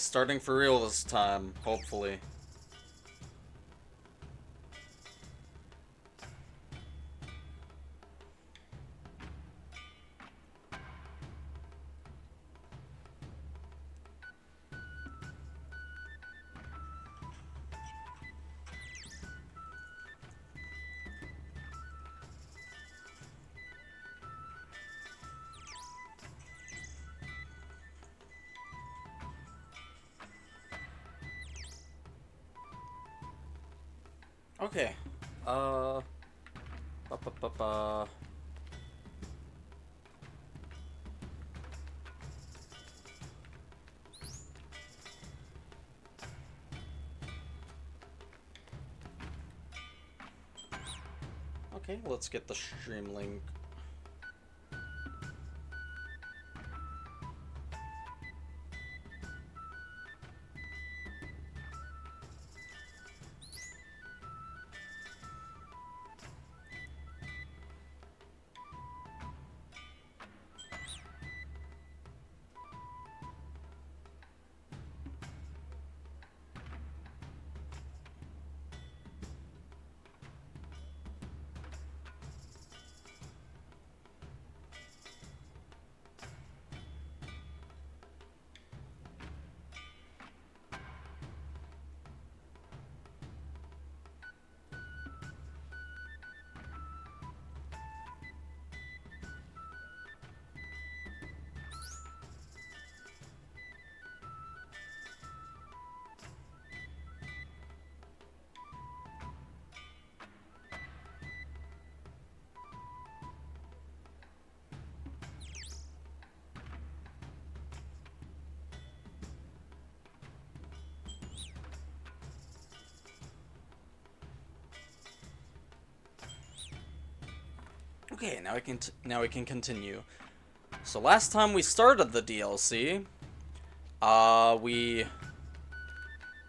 starting for real this time, hopefully. Okay. Ba ba ba ba. Okay, let's get the stream link. Okay, now we can continue. So last time we started the DLC, we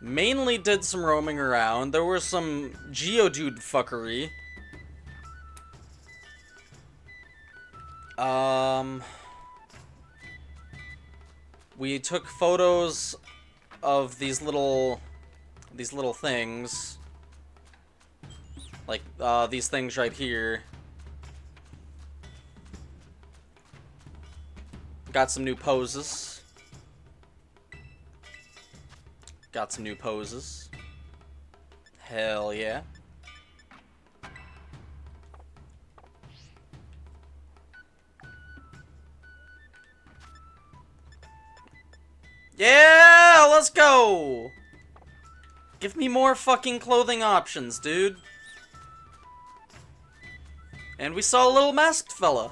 mainly did some roaming around. There was some Geodude fuckery. We took photos of these little things. Like, these things right here. Got some new poses. Got some new poses. Hell yeah. Yeah, let's go! Give me more fucking clothing options, dude. And we saw a little masked fella.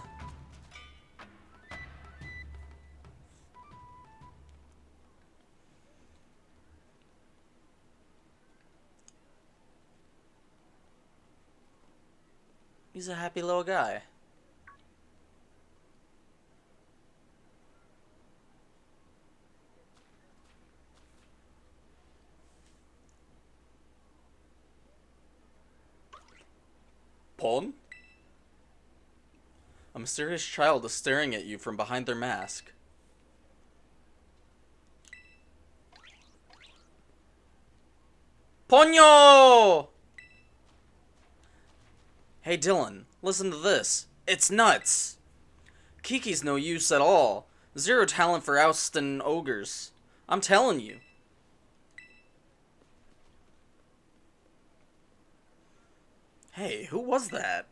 He's a happy little guy. Pon? A mysterious child is staring at you from behind their mask. Ponyo! Hey Dylan, listen to this. It's nuts! Kiki's no use at all. Zero talent for ousting ogres. I'm telling you. Hey, who was that?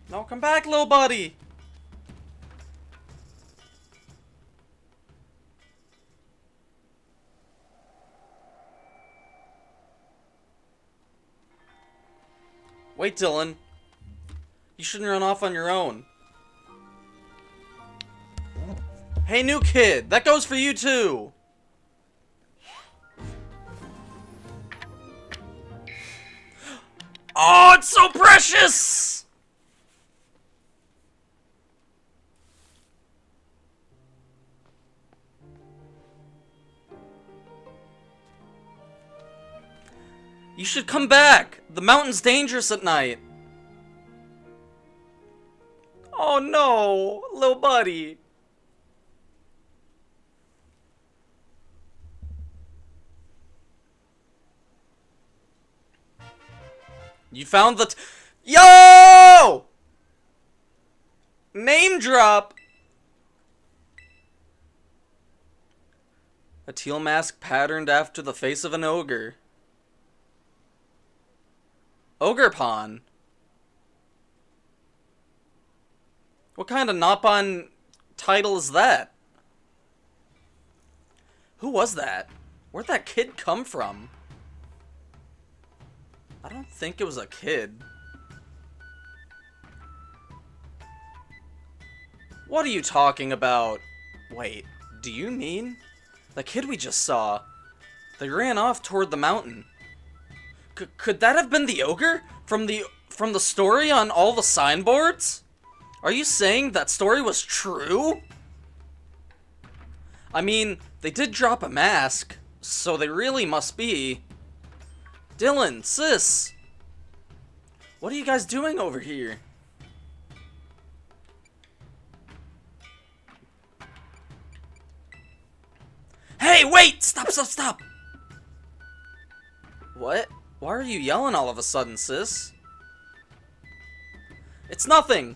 No, come back, little buddy! Wait, Dylan. You shouldn't run off on your own. Hey, new kid! That goes for you, too! Oh, it's so precious! You should come back! The mountain's dangerous at night. Oh no, little buddy. You found the Yo! Name drop! A teal mask patterned after the face of an ogre. Ogre Pawn? What kind of Nopon title is that? Who was that? Where'd that kid come from? I don't think it was a kid. What are you talking about? Wait, do you mean the kid we just saw? They ran off toward the mountain. Could that have been the ogre from the story on all the signboards? Are you saying that story was true? I mean, they did drop a mask, so they really must be. Dylan, sis! What are you guys doing over here? Hey, wait! Stop, stop, stop! What? Why are you yelling all of a sudden, sis? It's nothing!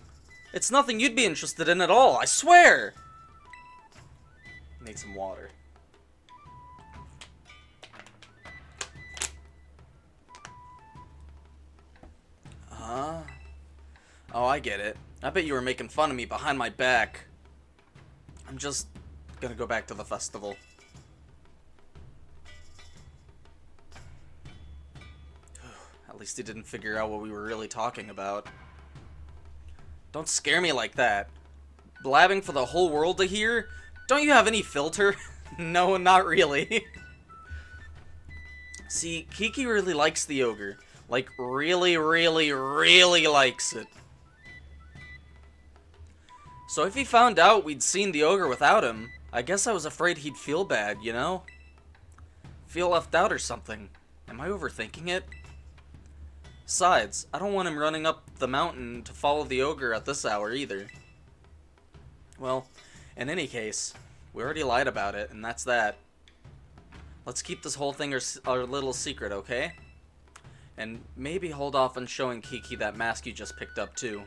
It's nothing you'd be interested in at all, I swear! Need some water. Oh, I get it. I bet you were making fun of me behind my back. I'm just gonna go back to the festival. At least he didn't figure out what we were really talking about. Don't scare me like that. Blabbing for the whole world to hear? Don't you have any filter? No, not really. See, Kiki really likes the ogre. Like, really, really, really likes it. So if he found out we'd seen the ogre without him, I guess I was afraid he'd feel bad, you know? Feel left out or something. Am I overthinking it? Besides, I don't want him running up the mountain to follow the ogre at this hour either. Well, in any case, we already lied about it, and that's that. Let's keep this whole thing our little secret, okay? And maybe hold off on showing Kiki that mask you just picked up, too.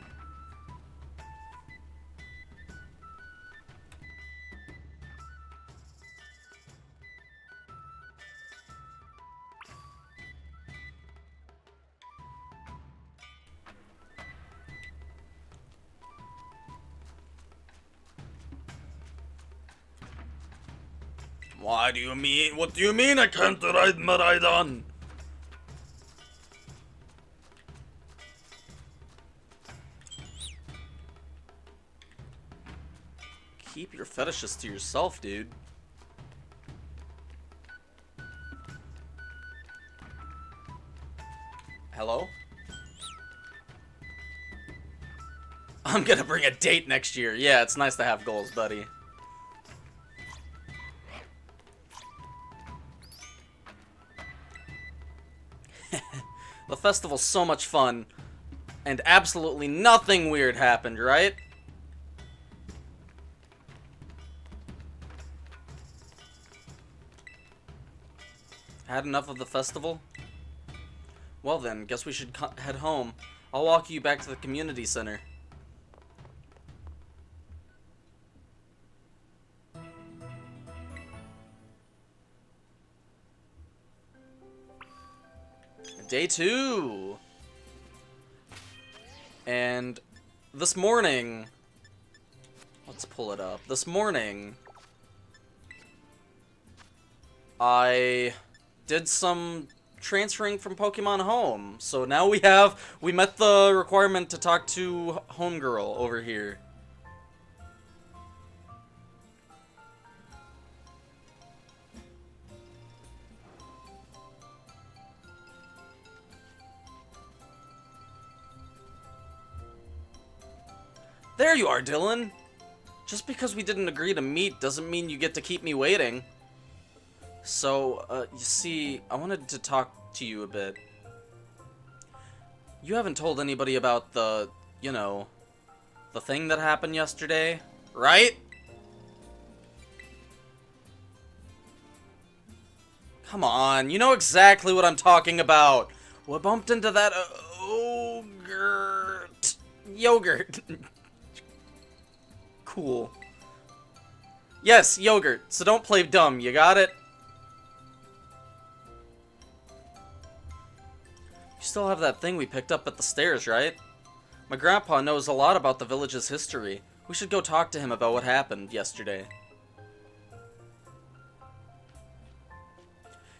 Why do you mean? What do you mean I can't ride Maraidon? Keep your fetishes to yourself, dude. Hello? I'm gonna bring a date next year. Yeah, it's nice to have goals, buddy. The festival's so much fun, and absolutely nothing weird happened, right? Had enough of the festival? Well then, guess we should head home. I'll walk you back to the community center. Day 2! And this morning... Let's pull it up. This morning... I did some transferring from Pokemon Home. So now we met the requirement to talk to Homegirl over here. There you are, Dylan! Just because we didn't agree to meet doesn't mean you get to keep me waiting. So, you see, I wanted to talk to you a bit. You haven't told anybody about the, you know, the thing that happened yesterday, right? Come on, you know exactly what I'm talking about. What bumped into that Yogurt. Yogurt. Cool. Yes, yogurt. So don't play dumb. You got it? You still have that thing we picked up at the stairs, right? My grandpa knows a lot about the village's history. We should go talk to him about what happened yesterday.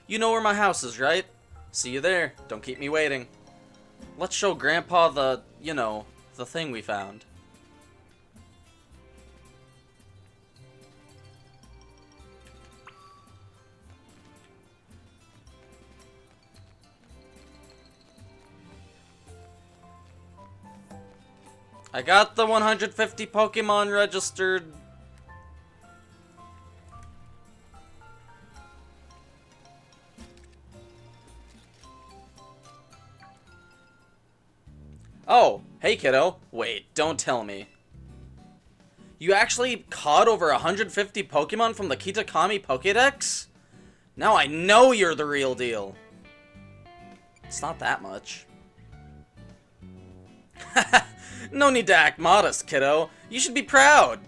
You know where my house is, right? See you there. Don't keep me waiting. Let's show Grandpa the, you know, the thing we found. I got the 150 Pokemon registered. Oh, hey kiddo. Wait, don't tell me. You actually caught over 150 Pokemon from the Kitakami Pokédex? Now I know you're the real deal. It's not that much. No need to act modest, kiddo. You should be proud.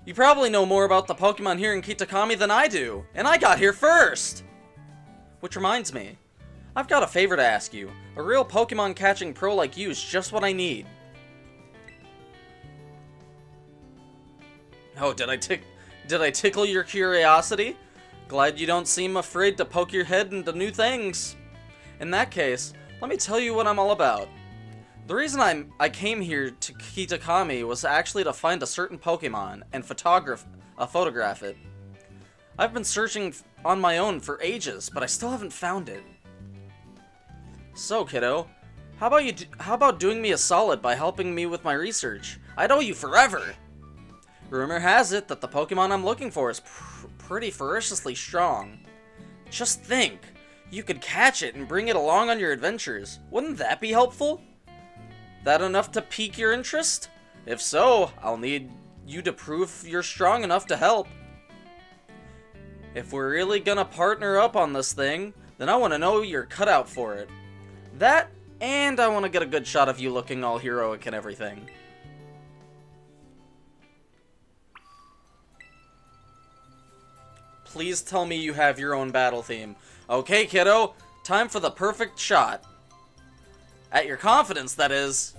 You probably know more about the Pokemon here in Kitakami than I do, and I got here first! Which reminds me, I've got a favor to ask you. A real Pokemon catching pro like you is just what I need. Oh, did I tickle your curiosity? Glad you don't seem afraid to poke your head into new things. In that case, let me tell you what I'm all about. The reason I came here to Kitakami was actually to find a certain Pokemon and photograph it. I've been searching on my own for ages, but I still haven't found it. So, kiddo, how about doing me a solid by helping me with my research? I'd owe you forever. Rumor has it that the Pokemon I'm looking for is pretty ferociously strong. Just think, you could catch it and bring it along on your adventures. Wouldn't that be helpful? That enough to pique your interest? If so, I'll need you to prove you're strong enough to help. If we're really gonna partner up on this thing, then I want to know you're cut out for it. That, and I want to get a good shot of you looking all heroic and everything. Please tell me you have your own battle theme. Okay, kiddo, time for the perfect shot. At your confidence, that is.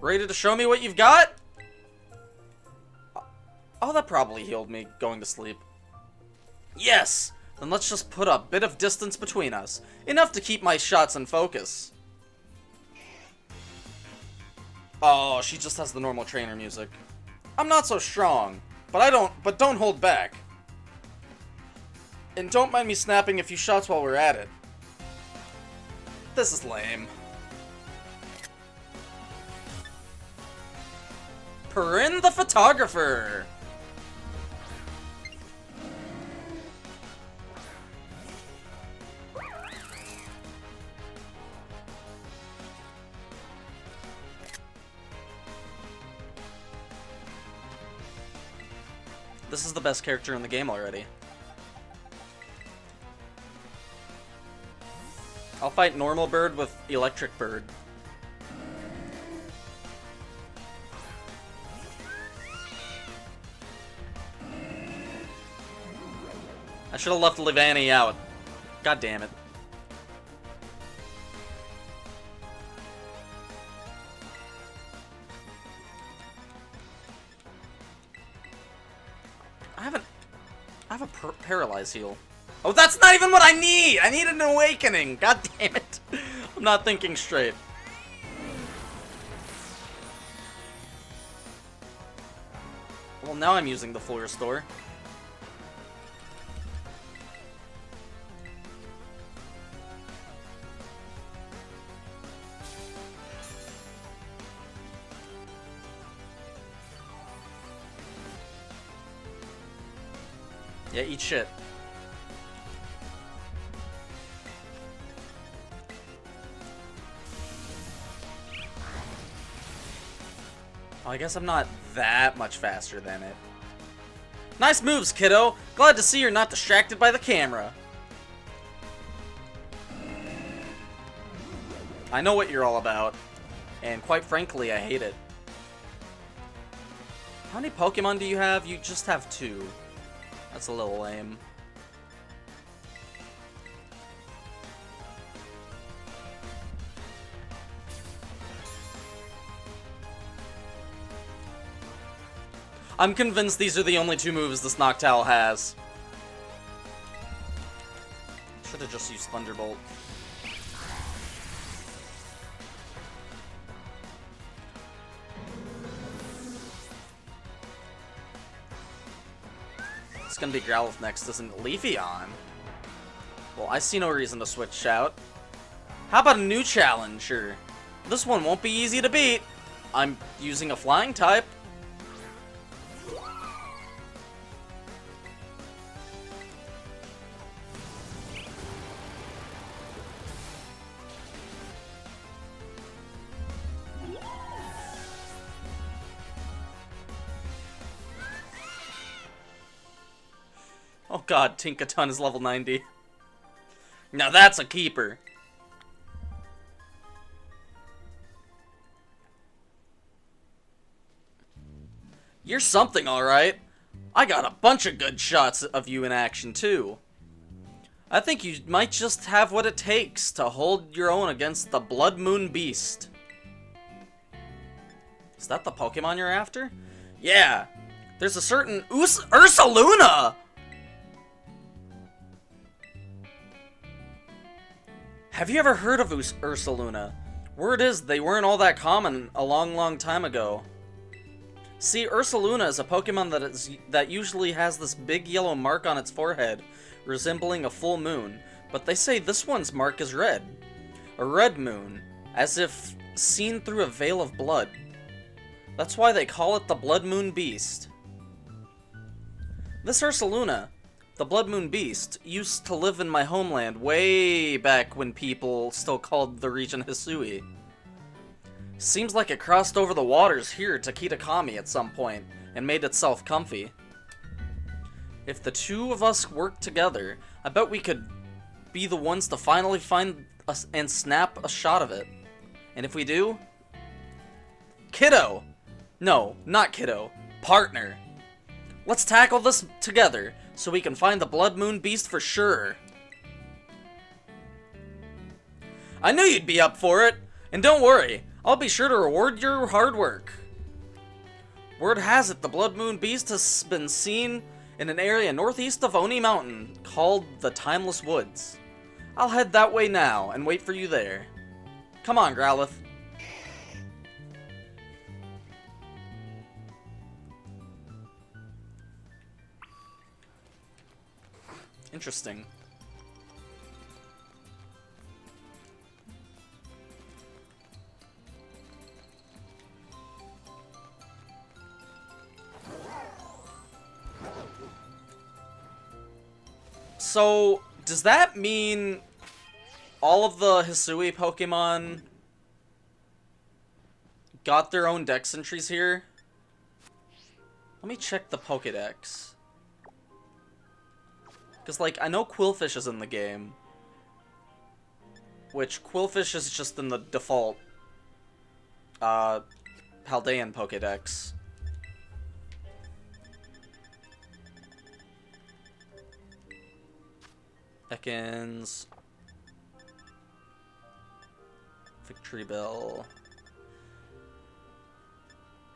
Ready to show me what you've got? Oh, that probably healed me going to sleep. Yes! Then let's just put a bit of distance between us. Enough to keep my shots in focus. Oh, she just has the normal trainer music. I'm not so strong, but don't hold back. And don't mind me snapping a few shots while we're at it. This is lame. Perrin the photographer! This is the best character in the game already. I'll fight normal bird with electric bird. I should have left Livani out. God damn it. I have a paralyze heal. Oh, that's not even what I need! I need an awakening! God damn it. I'm not thinking straight. Well, now I'm using the full restore. Yeah, eat shit. Well, I guess I'm not that much faster than it. Nice moves, kiddo! Glad to see you're not distracted by the camera. I know what you're all about. And quite frankly, I hate it. How many Pokemon do you have? You just have 2. That's a little lame. I'm convinced these are the only 2 moves this Noctowl has. Should have just used Thunderbolt. It's gonna be Growlithe next, isn't Leafeon? Well, I see no reason to switch out. How about a new challenger? This one won't be easy to beat. I'm using a flying type. Oh god, Tinkaton is level 90. Now that's a keeper. You're something, alright. I got a bunch of good shots of you in action, too. I think you might just have what it takes to hold your own against the Blood Moon Beast. Is that the Pokemon you're after? Yeah. There's a certain Ursaluna! Have you ever heard of Ursaluna? Word is, they weren't all that common a long time ago. See, Ursaluna is a Pokemon that usually has this big yellow mark on its forehead, resembling a full moon, but they say this one's mark is red. A red moon, as if seen through a veil of blood. That's why they call it the Blood Moon Beast. This Ursaluna, the Blood Moon Beast, used to live in my homeland way back when people still called the region Hisui. Seems like it crossed over the waters here to Kitakami at some point, and made itself comfy. If the 2 of us worked together, I bet we could be the ones to finally find us and snap a shot of it. And if we do... Kiddo! No, not Kiddo. Partner. Let's tackle this together, so we can find the Blood Moon Beast for sure. I knew you'd be up for it! And don't worry, I'll be sure to reward your hard work. Word has it the Blood Moon Beast has been seen in an area northeast of Oni Mountain called the Timeless Woods. I'll head that way now and wait for you there. Come on, Growlithe. Interesting. So, does that mean all of the Hisui Pokemon got their own dex entries here? Let me check the Pokédex. Because, like, I know Quillfish is in the game. Which, Quillfish is just in the default Paldean Pokédex. Ekans. Victory Bell.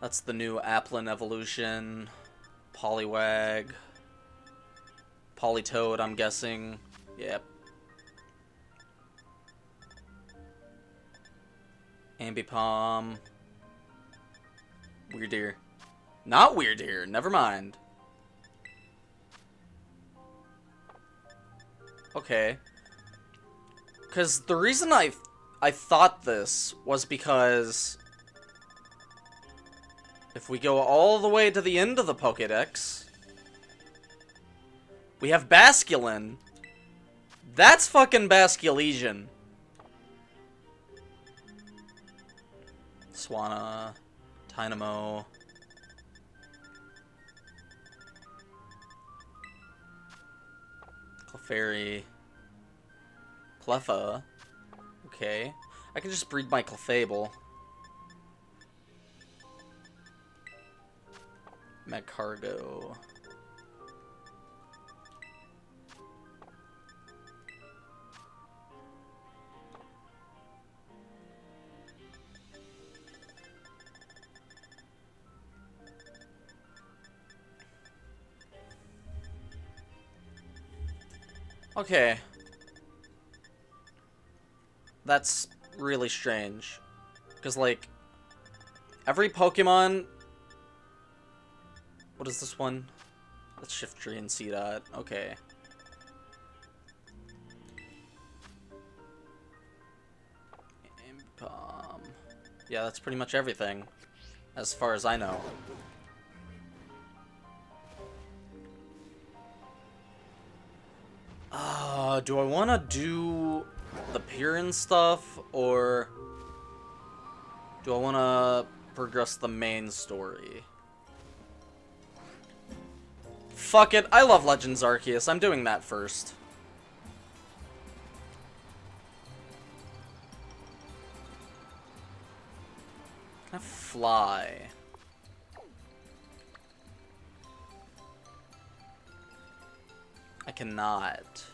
That's the new Applin evolution. Poliwag. Politoed, I'm guessing. Yep. Ambipom. Weirdeer. Not Weirdeer, never mind. Okay. Because the reason I thought this was because if we go all the way to the end of the Pokédex, we have Basculin. That's fucking Basculesian. Swanna, Dynamo. Clefairy. Cleffa. Okay. I can just breed my Clefable. Magcargo. Okay. That's really strange. Because, like, every Pokemon... What is this one? Let's shift tree and see that. Okay. Yeah, that's pretty much everything. As far as I know. Do I want to do the Piran stuff, or do I want to progress the main story? Fuck it, I love Legends Arceus. I'm doing that first. Can I fly? I cannot.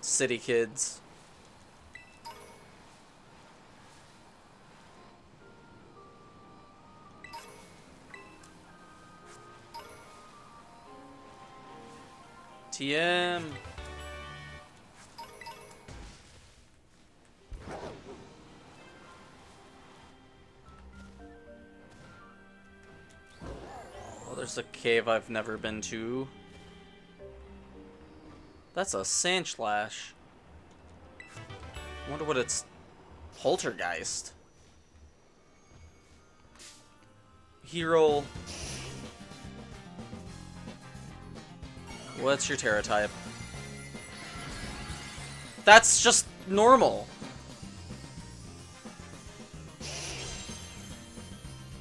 City kids. TM. Oh, there's a cave I've never been to. That's a Sandslash. I wonder what it's... Poltergeist. Hero. What's your Terra type? That's just normal.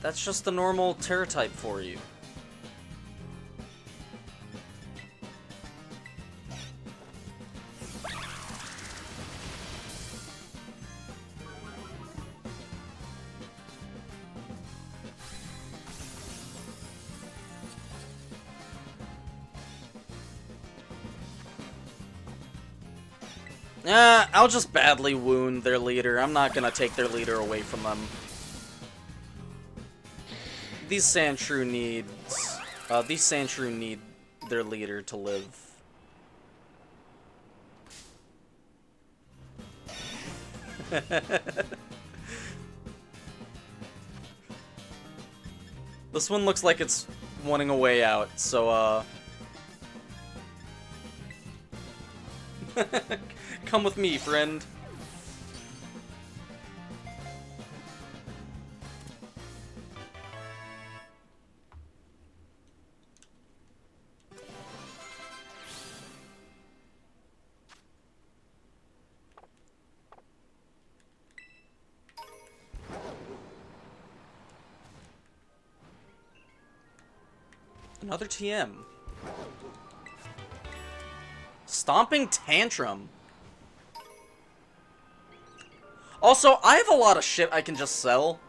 That's just the normal Terra type for you. I'll just badly wound their leader. I'm not gonna take their leader away from them. These Sandshrew need their leader to live. This one looks like it's wanting a way out, so come with me, friend. Another TM. Stomping Tantrum. Also, I have a lot of shit I can just sell.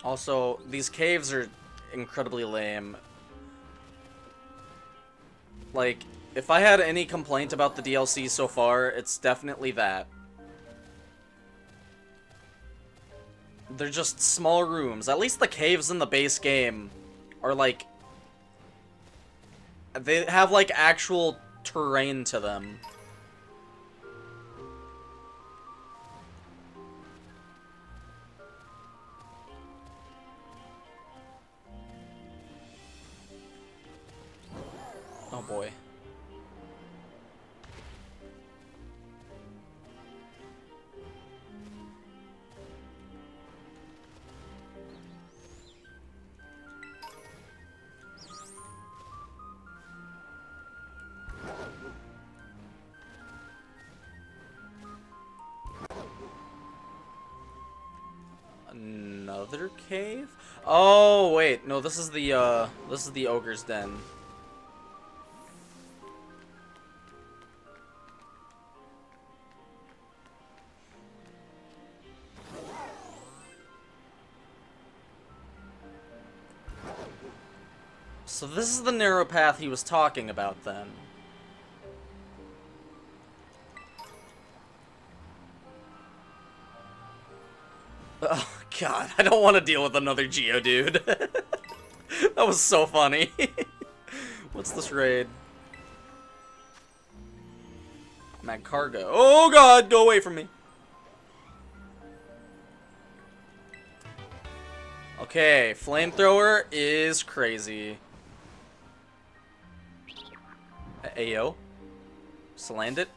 Also, these caves are incredibly lame. Like, if I had any complaint about the DLC so far, it's definitely that. They're just small rooms. At least the caves in the base game are like... They have like actual terrain to them. Oh boy. Another cave? Oh, wait. No, this is the ogre's den. So this is the narrow path he was talking about then. Oh, God. I don't want to deal with another Geodude. That was so funny. What's this raid? Mag Cargo. Oh, God. Go away from me. Okay. Flamethrower is crazy. Ayo. Sland it.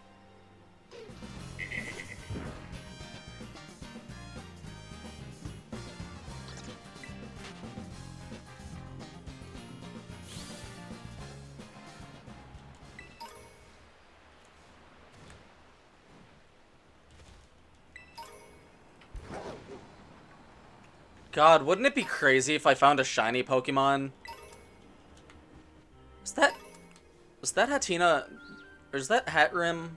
God, wouldn't it be crazy if I found a shiny Pokemon? Was that Hatina, or is that Hatrim?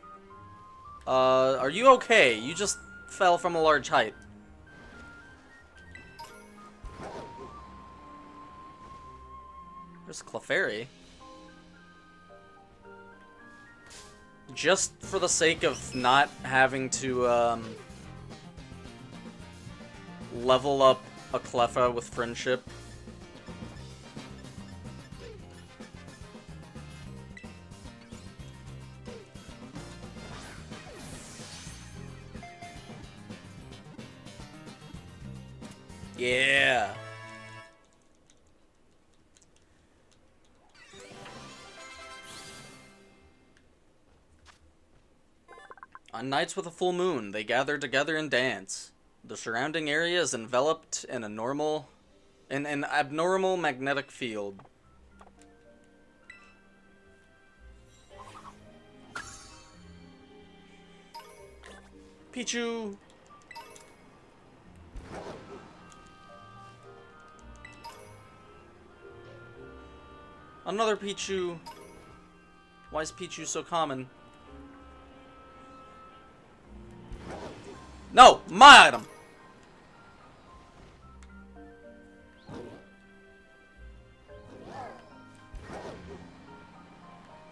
Are you okay? You just fell from a large height. There's Clefairy. Just for the sake of not having to, level up a Cleffa with friendship. Yeah. On nights with a full moon, they gather together and dance. The surrounding area is enveloped in an abnormal magnetic field. Pichu! Another Pichu. Why is Pichu so common? No! My item!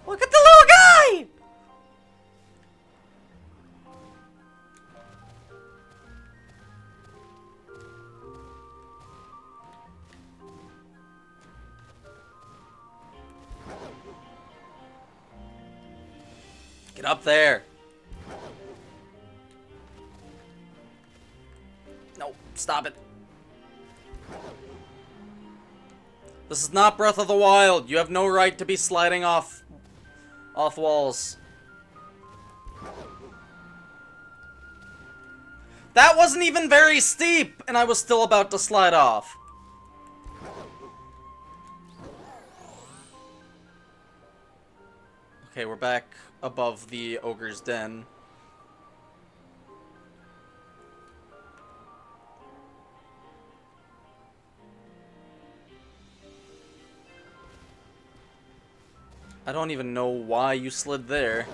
Look at the little guy! Get up there. No, stop it. This is not Breath of the Wild. You have no right to be sliding off walls. That wasn't even very steep, and I was still about to slide off. Okay, we're back above the ogre's den. I don't even know why you slid there.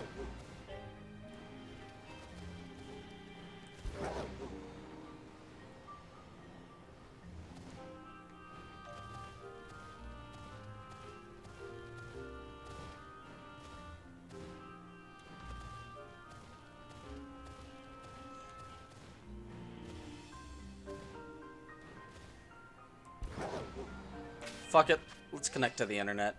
Fuck it. Let's connect to the internet.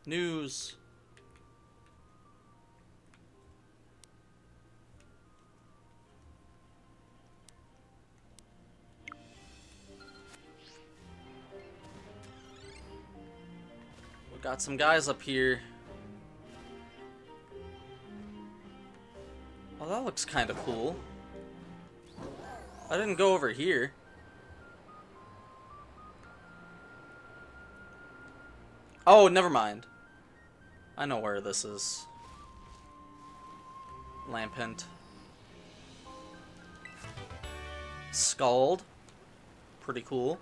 News. We got some guys up here. Oh, that looks kind of cool. I didn't go over here. Oh, never mind. I know where this is. Lamp hint. Scald. Pretty cool.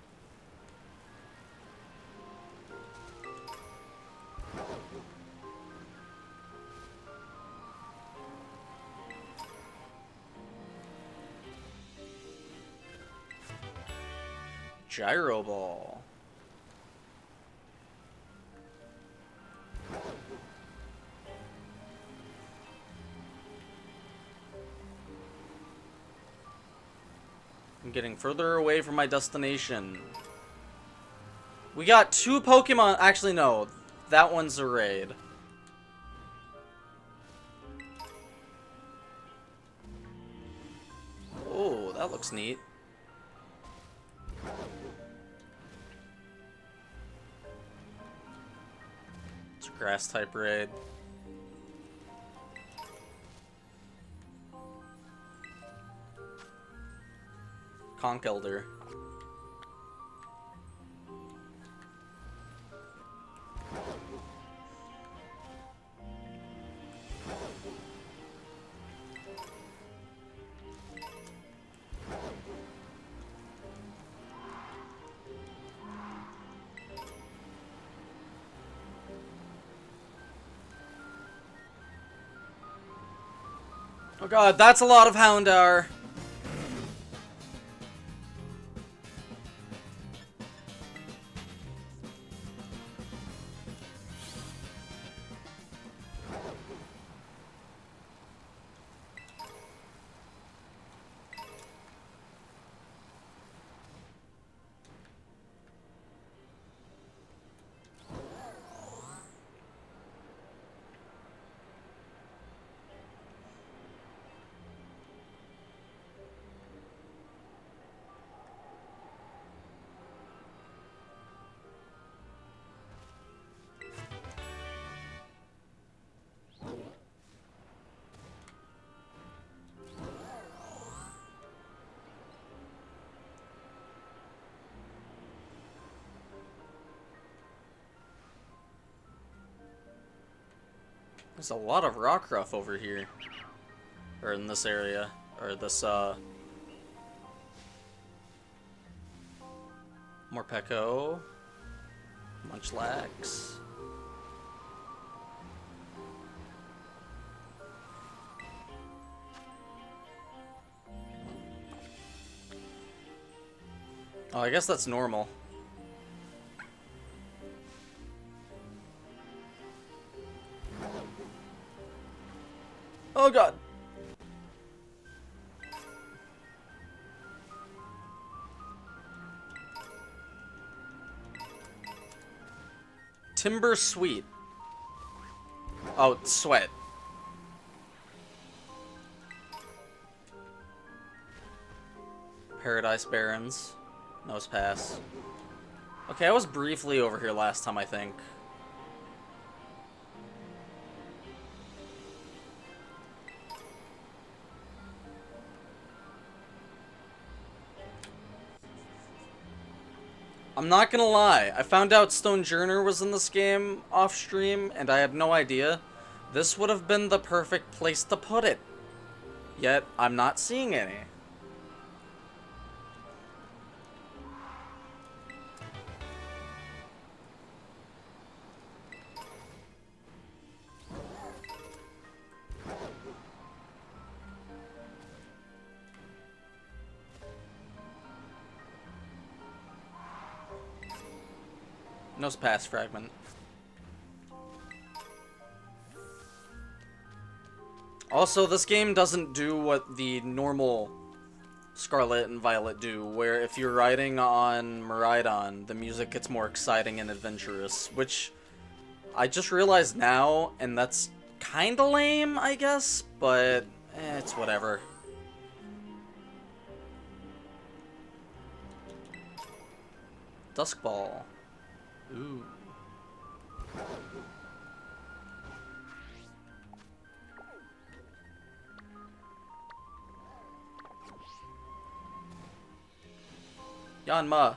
Gyro Ball. I'm getting further away from my destination. We got 2 Pokemon. Actually, no. That one's a raid. Oh, that looks neat. It's a grass type raid. Conch Elder. Oh god, that's a lot of Houndour. There's a lot of Rockruff over here. Or in this area. Or this, Morpeko. Munchlax. Oh, I guess that's normal. Oh god. Timber Sweet. Oh, Sweat. Paradise Barrens. Nose Pass. Okay, I was briefly over here last time, I think. I'm not gonna lie, I found out Stonejourner was in this game off stream, and I had no idea. This would have been the perfect place to put it. Yet, I'm not seeing any. Nose Pass Fragment. Also, this game doesn't do what the normal Scarlet and Violet do, where if you're riding on Miraidon, the music gets more exciting and adventurous, which I just realized now, and that's kinda lame, I guess, but it's whatever. Dusk Ball. Ooh. Yanma.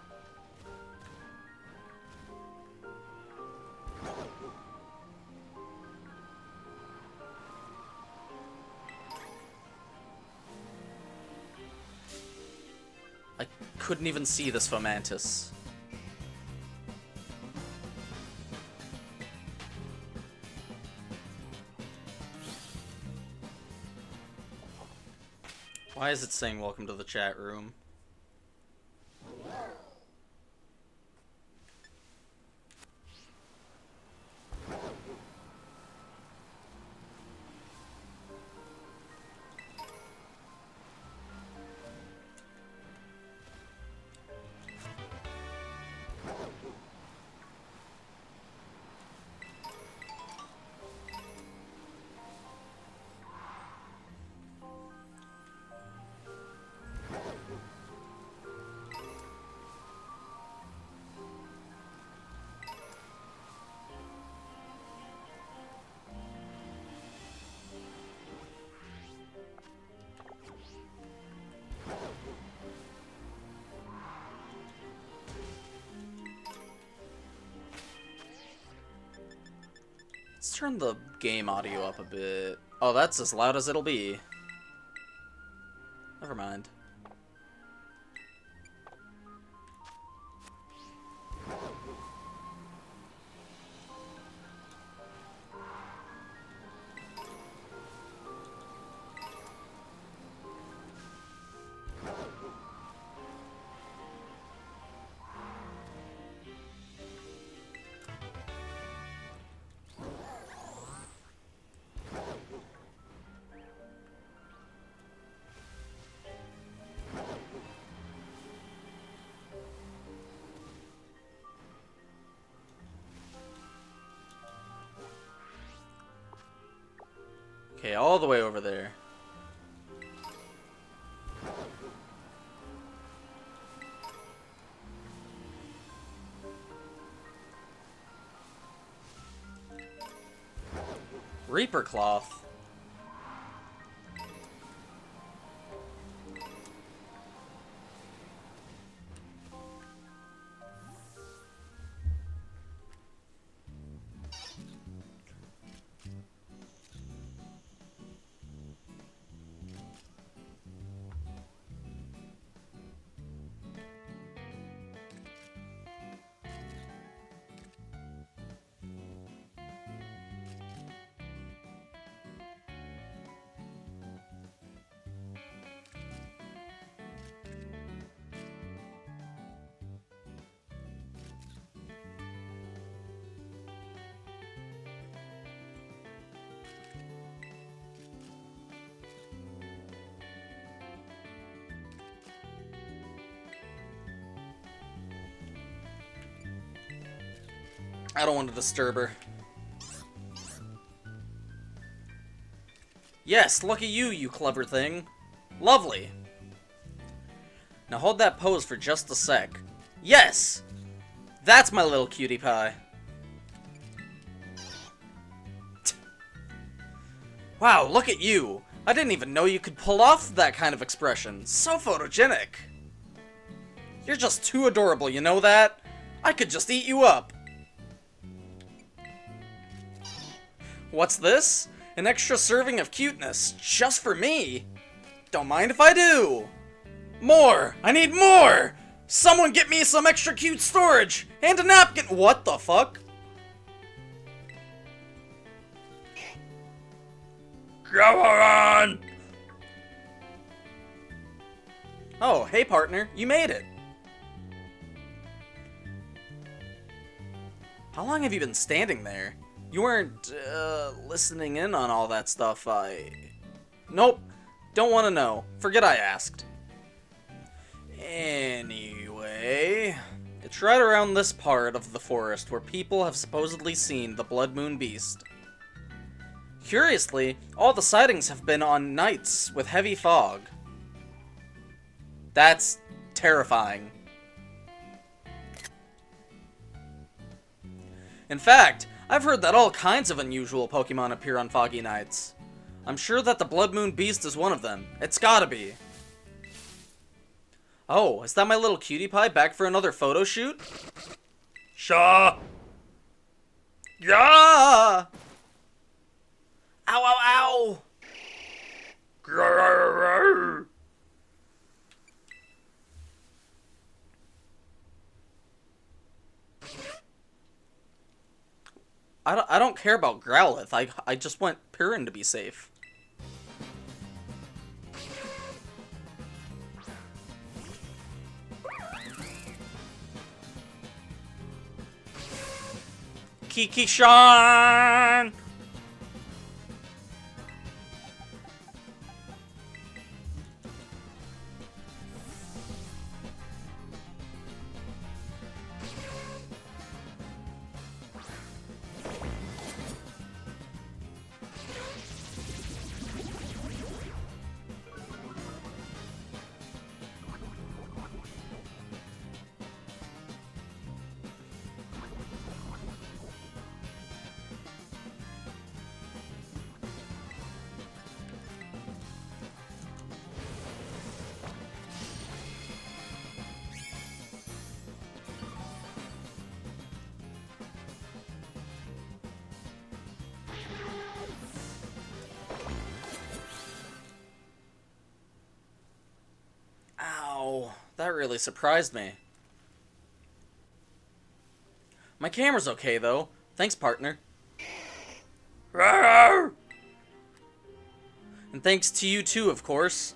I couldn't even see this Fomantis. Why is it saying welcome to the chat room? Let's turn the game audio up a bit. Oh, that's as loud as it'll be. Never mind. Okay, all the way over there. Reaper Cloth. I don't want to disturb her. Yes, look at you, you clever thing. Lovely. Now hold that pose for just a sec. Yes! That's my little cutie pie. Wow, look at you. I didn't even know you could pull off that kind of expression. So photogenic. You're just too adorable, you know that? I could just eat you up. What's this? An extra serving of cuteness, just for me? Don't mind if I do. More! I need more! Someone get me some extra cute storage! And a napkin! What the fuck? Go on! Oh, hey partner, you made it. How long have you been standing there? You weren't, listening in on all that stuff, Nope. Don't want to know. Forget I asked. Anyway... It's right around this part of the forest where people have supposedly seen the Blood Moon Beast. Curiously, all the sightings have been on nights with heavy fog. That's terrifying. In fact, I've heard that all kinds of unusual Pokemon appear on foggy nights. I'm sure that the Blood Moon Beast is one of them. It's gotta be. Oh, is that my little cutie pie back for another photo shoot? Shaw! Yeah! Ow, ow, ow! I don't care about Growlithe. I just want Purin to be safe. Kiki-shan! Ow, that really surprised me. My camera's okay, though. Thanks, partner. And thanks to you, too, of course.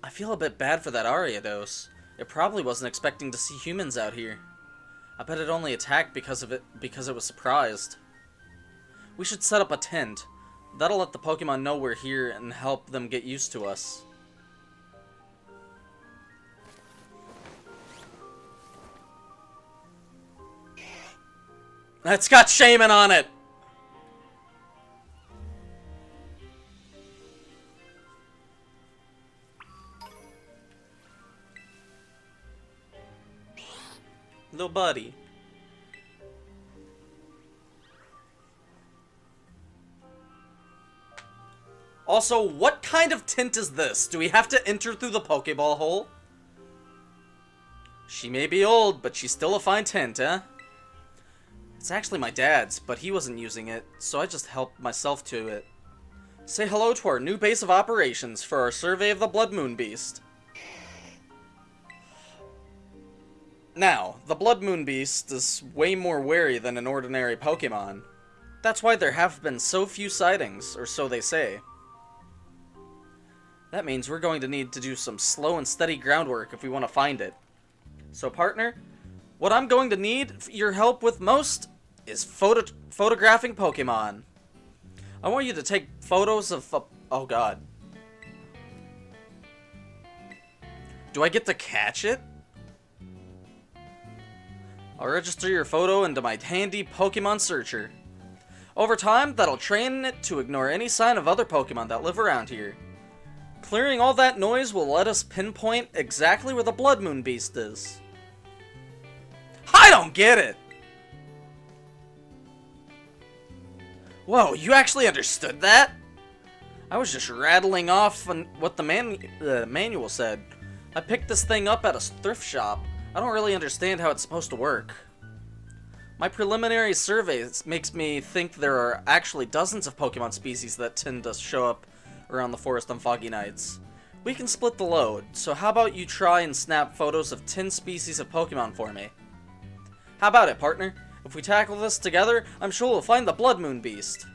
I feel a bit bad for that Ariados. It probably wasn't expecting to see humans out here. I bet it only attacked because it was surprised. We should set up a tent. That'll let the Pokemon know we're here and help them get used to us. It's got Shaman on it! Little buddy. Also, what kind of tint is this? Do we have to enter through the Pokeball hole? She may be old, but she's still a fine tint, eh? It's actually my dad's, but he wasn't using it, so I just helped myself to it. Say hello to our new base of operations for our survey of the Blood Moon Beast. Now, the Blood Moon Beast is way more wary than an ordinary Pokemon. That's why there have been so few sightings, or so they say. That means we're going to need to do some slow and steady groundwork if we want to find it. So, partner, what I'm going to need your help with most is photographing Pokemon. I want you to take photos of... oh god. Do I get to catch it? I'll register your photo into my handy Pokemon searcher. Over time, that'll train it to ignore any sign of other Pokemon that live around here. Clearing all that noise will let us pinpoint exactly where the Blood Moon Beast is. I don't get it! Whoa, you actually understood that? I was just rattling off on what the manual said. I picked this thing up at a thrift shop. I don't really understand how it's supposed to work. My preliminary survey makes me think there are actually dozens of Pokemon species that tend to show up around the forest on foggy nights. We can split the load, so how about you try and snap photos of 10 species of Pokemon for me? How about it, partner? If we tackle this together, I'm sure we'll find the Blood Moon Beast.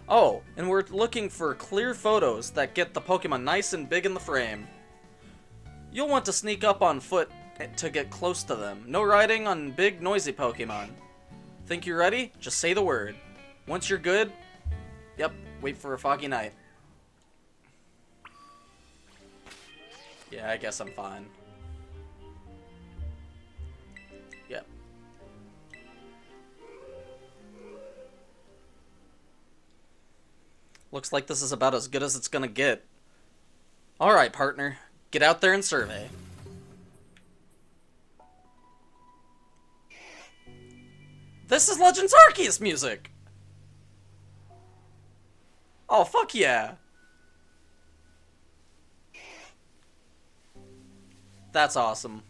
Oh, and we're looking for clear photos that get the Pokemon nice and big in the frame. You'll want to sneak up on foot to get close to them. No riding on big, noisy Pokemon. Think you're ready? Just say the word. Once you're good, yep, wait for a foggy night. Yeah, I guess I'm fine. Yep. Looks like this is about as good as it's gonna get. Alright, partner. Get out there and survey. This is Legends Arceus music! Oh, fuck yeah! That's awesome.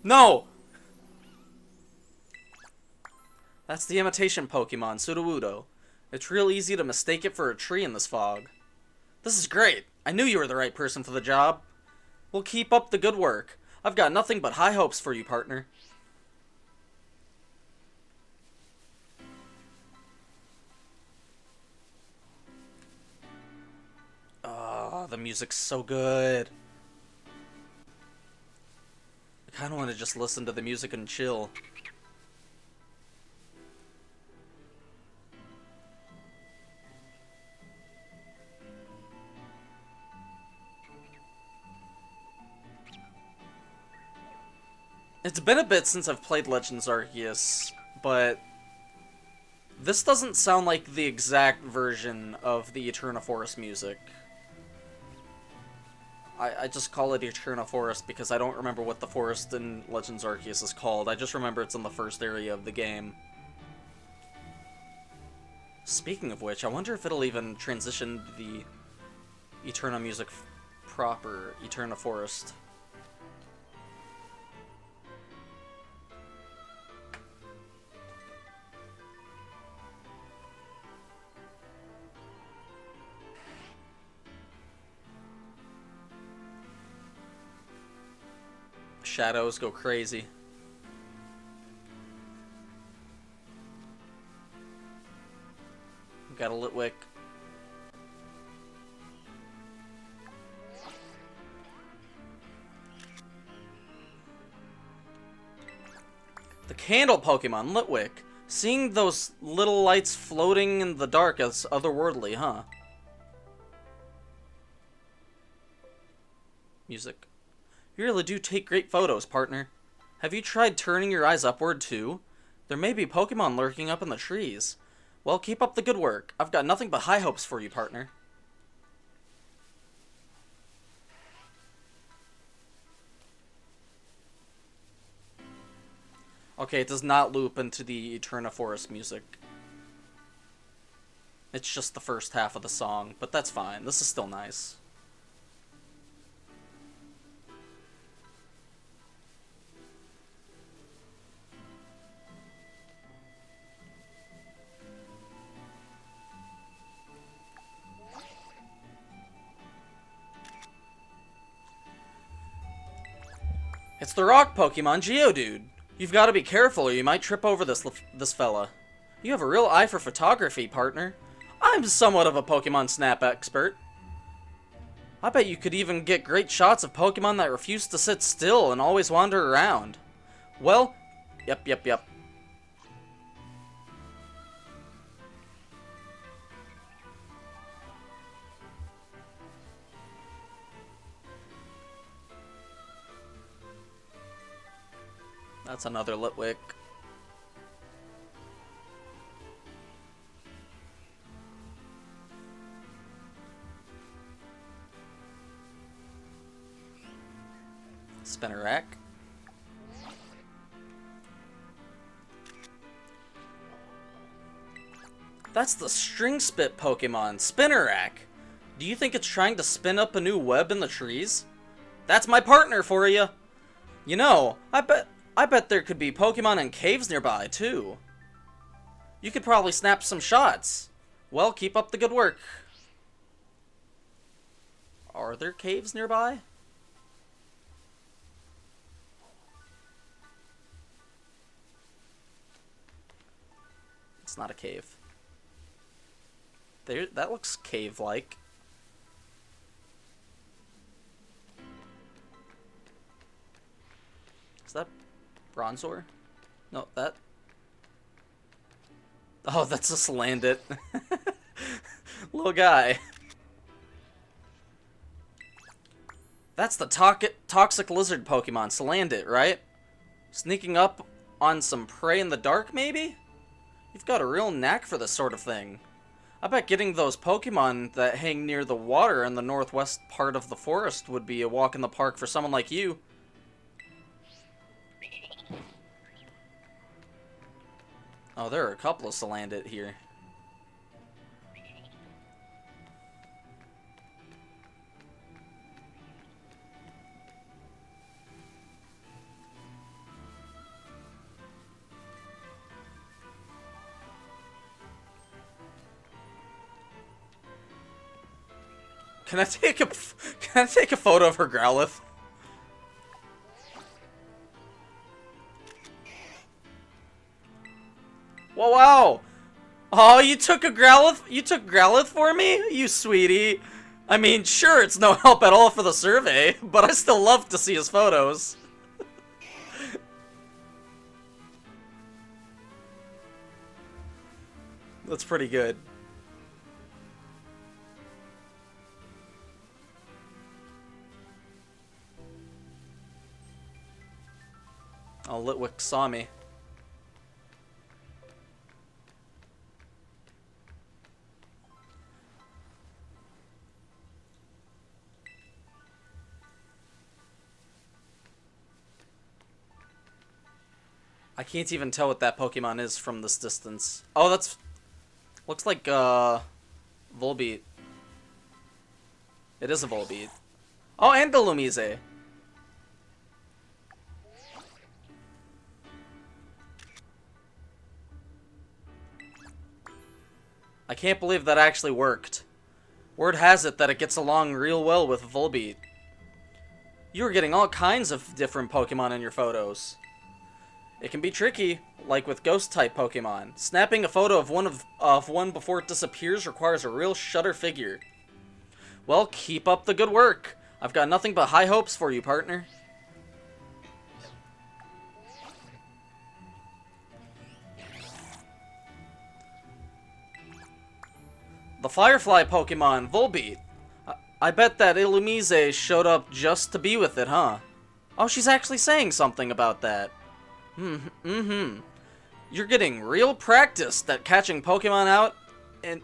No! That's the imitation Pokemon, Sudowoodo. It's real easy to mistake it for a tree in this fog. This is great. I knew you were the right person for the job. We'll keep up the good work. I've got nothing but high hopes for you, partner. Oh, the music's so good. I kind of want to just listen to the music and chill. It's been a bit since I've played Legends Arceus, but this doesn't sound like the exact version of the Eterna Forest music. I just call it Eterna Forest because I don't remember what the forest in Legends Arceus is called. I just remember it's in the first area of the game. Speaking of which, I wonder if it'll even transition to the Eterna music proper, Eterna Forest. Shadows go crazy. We got a Litwick. The candle Pokemon, Litwick. Seeing those little lights floating in the dark is otherworldly, huh? Music. You really do take great photos, partner. Have you tried turning your eyes upward, too? There may be Pokemon lurking up in the trees. Well, keep up the good work. I've got nothing but high hopes for you, partner. Okay, it does not loop into the Eterna Forest music. It's just the first half of the song, but that's fine. This is still nice. It's the rock Pokemon, Geodude. You've got to be careful or you might trip over this fella. You have a real eye for photography, partner. I'm somewhat of a Pokemon Snap expert. I bet you could even get great shots of Pokemon that refuse to sit still and always wander around. Well, yep. That's another Litwick. Spinnerack. That's the string spit Pokemon, Spinnerack. Do you think it's trying to spin up a new web in the trees? That's my partner for you. You know, I bet there could be Pokemon in caves nearby, too. You could probably snap some shots. Well, keep up the good work. Are there caves nearby? It's not a cave. There, that looks cave-like. Is that Bronzor? No, that... Oh, that's a Salandit. Little guy. That's the toxic lizard Pokemon, Salandit, right? Sneaking up on some prey in the dark, maybe? You've got a real knack for this sort of thing. I bet getting those Pokemon that hang near the water in the northwest part of the forest would be a walk in the park for someone like you. Oh, there are a couple of Salandit here. Can I take a photo of her Growlithe? Whoa, wow! Oh, you took a Growlithe? You took Growlithe for me? You sweetie. I mean, sure, it's no help at all for the survey, but I still love to see his photos. That's pretty good. Oh, Litwick saw me. I can't even tell what that Pokemon is from this distance. Oh, that's... looks like, Volbeat. It is a Volbeat. Oh, and the Lumise. I can't believe that actually worked. Word has it that it gets along real well with Volbeat. You are getting all kinds of different Pokemon in your photos. It can be tricky, like with Ghost-type Pokemon. Snapping a photo of one before it disappears requires a real shutter figure. Well, keep up the good work. I've got nothing but high hopes for you, partner. The Firefly Pokemon, Volbeat. I bet that Illumise showed up just to be with it, huh? Oh, she's actually saying something about that. You're getting real practice at catching Pokemon out and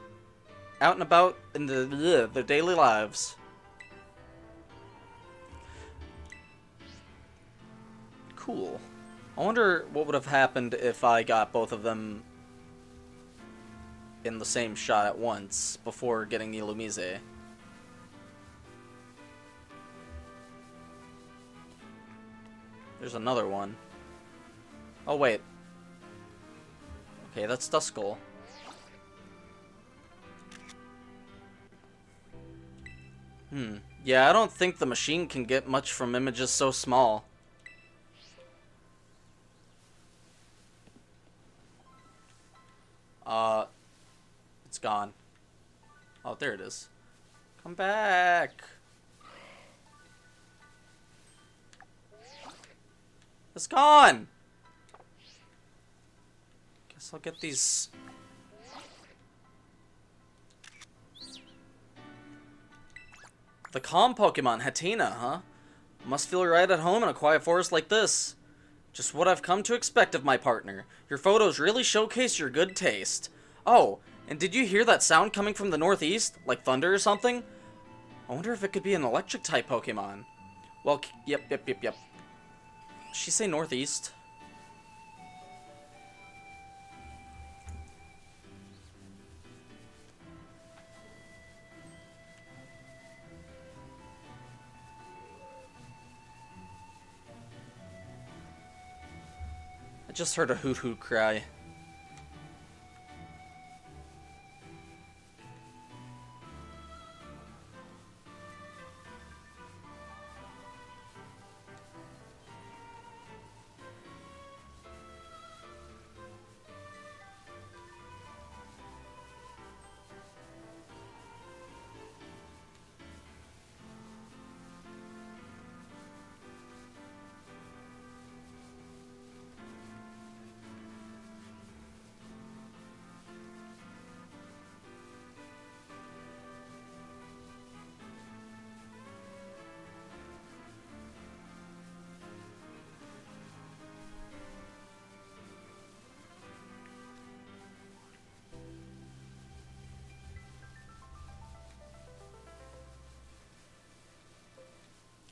about in their daily lives. Cool. I wonder what would have happened if I got both of them in the same shot at once before getting the Illumise. There's another one. Oh, wait. Okay, that's Duskull. Yeah, I don't think the machine can get much from images so small. It's gone. Oh, there it is. Come back. It's gone. Guess I'll get these. The calm Pokemon, Hatenna, huh? Must feel right at home in a quiet forest like this. Just what I've come to expect of my partner. Your photos really showcase your good taste. Oh, and did you hear that sound coming from the northeast? Like thunder or something? I wonder if it could be an electric-type Pokemon. Well, yep. Did she say northeast? I just heard a hoot hoot cry.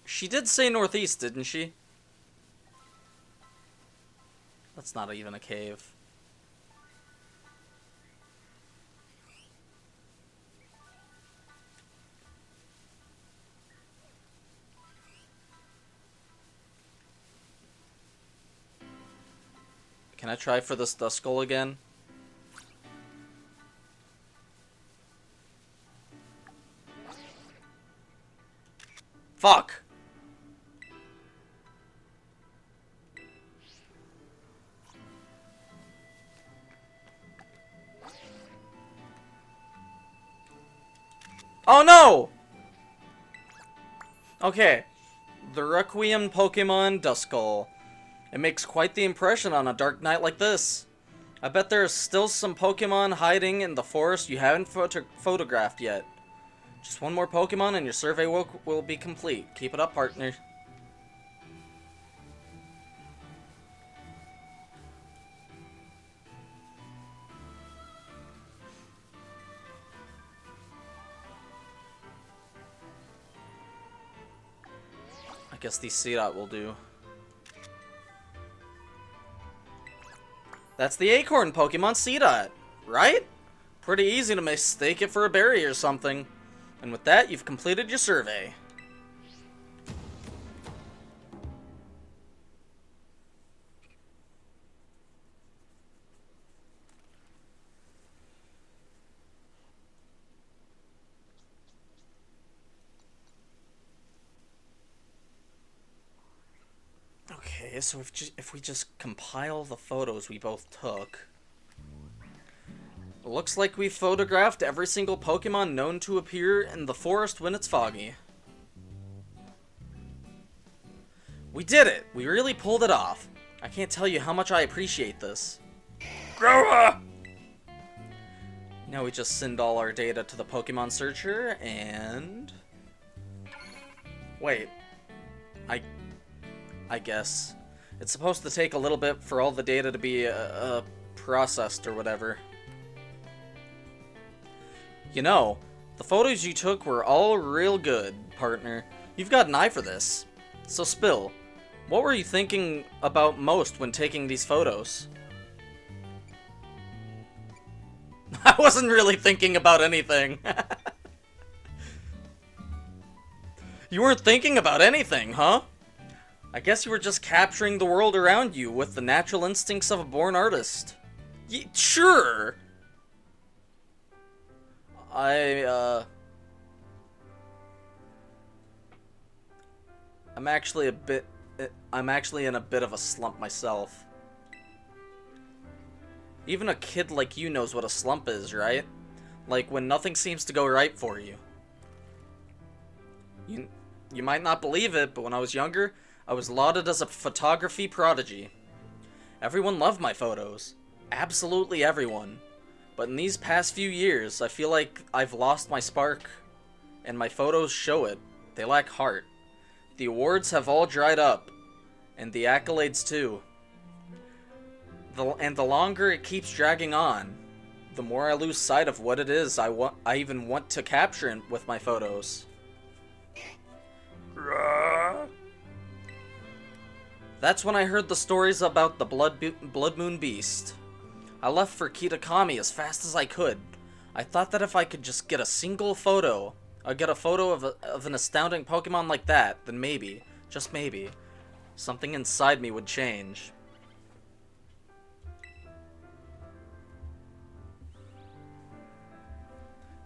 She did say northeast, didn't she? That's not even a cave. Can I try for this Duskull again? Fuck! Oh no! Okay. The Requiem Pokemon Duskull. It makes quite the impression on a dark night like this. I bet there's still some Pokemon hiding in the forest you haven't photographed yet. Just one more Pokemon and your survey will be complete. Keep it up, partner. I guess these Seedot will do. That's the acorn Pokemon Seedot, right? Pretty easy to mistake it for a berry or something. And with that, you've completed your survey. Okay, so if we just compile the photos we both took... It looks like we photographed every single Pokemon known to appear in the forest when it's foggy. We did it! We really pulled it off. I can't tell you how much I appreciate this. Grow up! Now we just send all our data to the Pokemon Searcher, and... Wait. I guess. It's supposed to take a little bit for all the data to be processed or whatever. You know, the photos you took were all real good, partner. You've got an eye for this. So Spill, what were you thinking about most when taking these photos? I wasn't really thinking about anything. You weren't thinking about anything, huh? I guess you were just capturing the world around you with the natural instincts of a born artist. Sure! I'm actually in a bit of a slump myself. Even a kid like you knows what a slump is, right? Like when nothing seems to go right for you. You might not believe it, but when I was younger, I was lauded as a photography prodigy. Everyone loved my photos. Absolutely everyone. But in these past few years, I feel like I've lost my spark. And my photos show it. They lack heart. The awards have all dried up. And the accolades too. And the longer it keeps dragging on, the more I lose sight of what it is I even want to capture with my photos. That's when I heard the stories about the Blood Moon Beast. I left for Kitakami as fast as I could. I thought that if I could just get a single photo, get a photo of an astounding Pokemon like that, then maybe, just maybe, something inside me would change.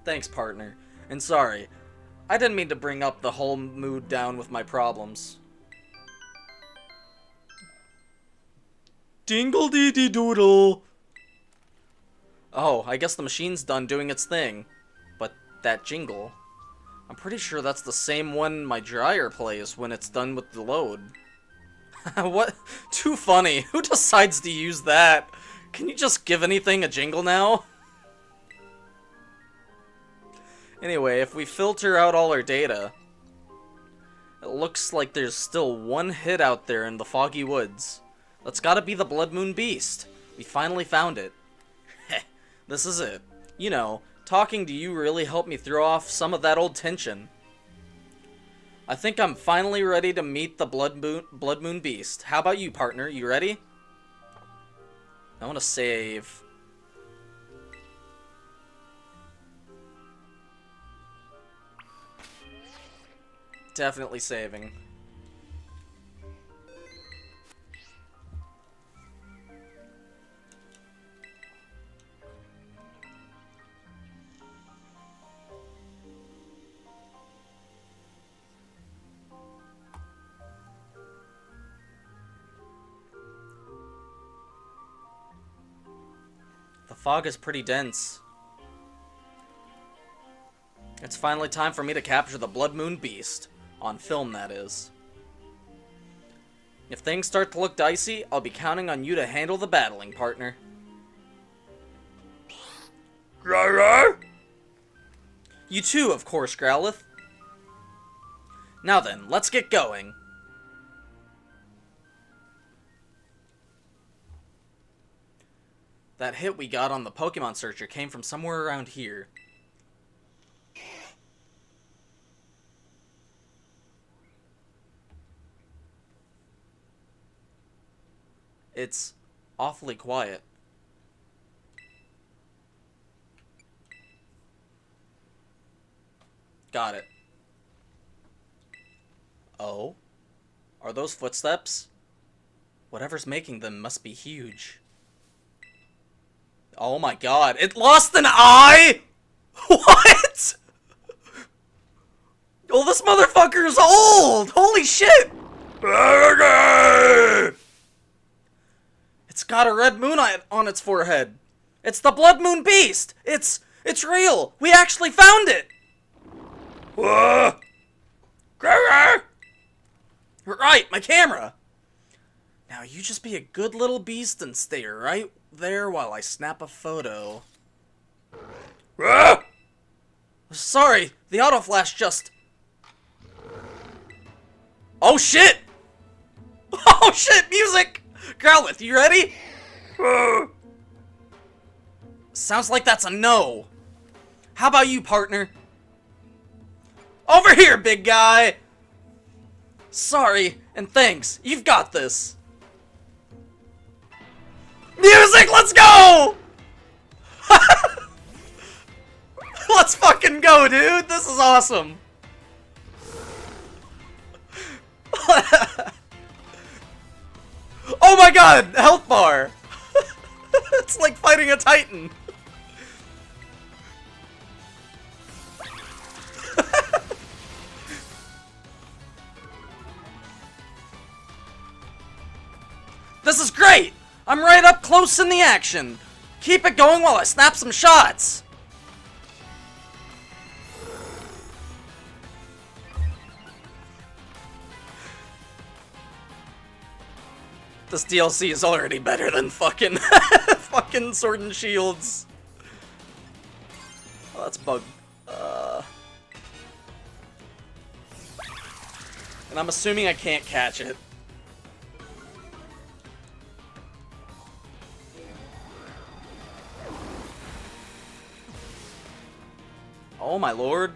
Thanks, partner. And sorry, I didn't mean to bring up the whole mood down with my problems. Dingle-dee-dee-doodle! Oh, I guess the machine's done doing its thing. But that jingle... I'm pretty sure that's the same one my dryer plays when it's done with the load. What? Too funny. Who decides to use that? Can you just give anything a jingle now? Anyway, if we filter out all our data, it looks like there's still one hit out there in the foggy woods. That's gotta be the Blood Moon Beast. We finally found it. Heh, this is it. You know, talking to you really helped me throw off some of that old tension. I think I'm finally ready to meet the Blood Moon Beast. How about you, partner? You ready? I want to save. Definitely saving. fog is pretty dense. It's finally time for me to capture the Blood Moon Beast. On film, that is. If things start to look dicey, I'll be counting on you to handle the battling, partner. You too, of course, Growlithe. Now then, let's get going. That hit we got on the Pokemon Searcher came from somewhere around here. It's awfully quiet. Got it. Oh? Are those footsteps? Whatever's making them must be huge. Oh my god, it lost an eye?! What?! Oh, this motherfucker is old! Holy shit! It's got a red moon on its forehead. It's the Blood Moon Beast! It's real! We actually found it! Right, my camera! Now you just be a good little beast and stay right there while I snap a photo. Sorry, the auto flash just... Oh shit! Oh shit, music! Growlithe, you ready? Sounds like that's a no. How about you, partner? Over here, big guy! Sorry, and thanks. You've got this. Music, let's go! Let's fucking go, dude! This is awesome! Oh my god! Health bar! It's like fighting a titan! This is great! I'm right up close in the action! Keep it going while I snap some shots! This DLC is already better than fucking fucking Sword and Shields. Oh, that's bug. And I'm assuming I can't catch it. Oh my lord.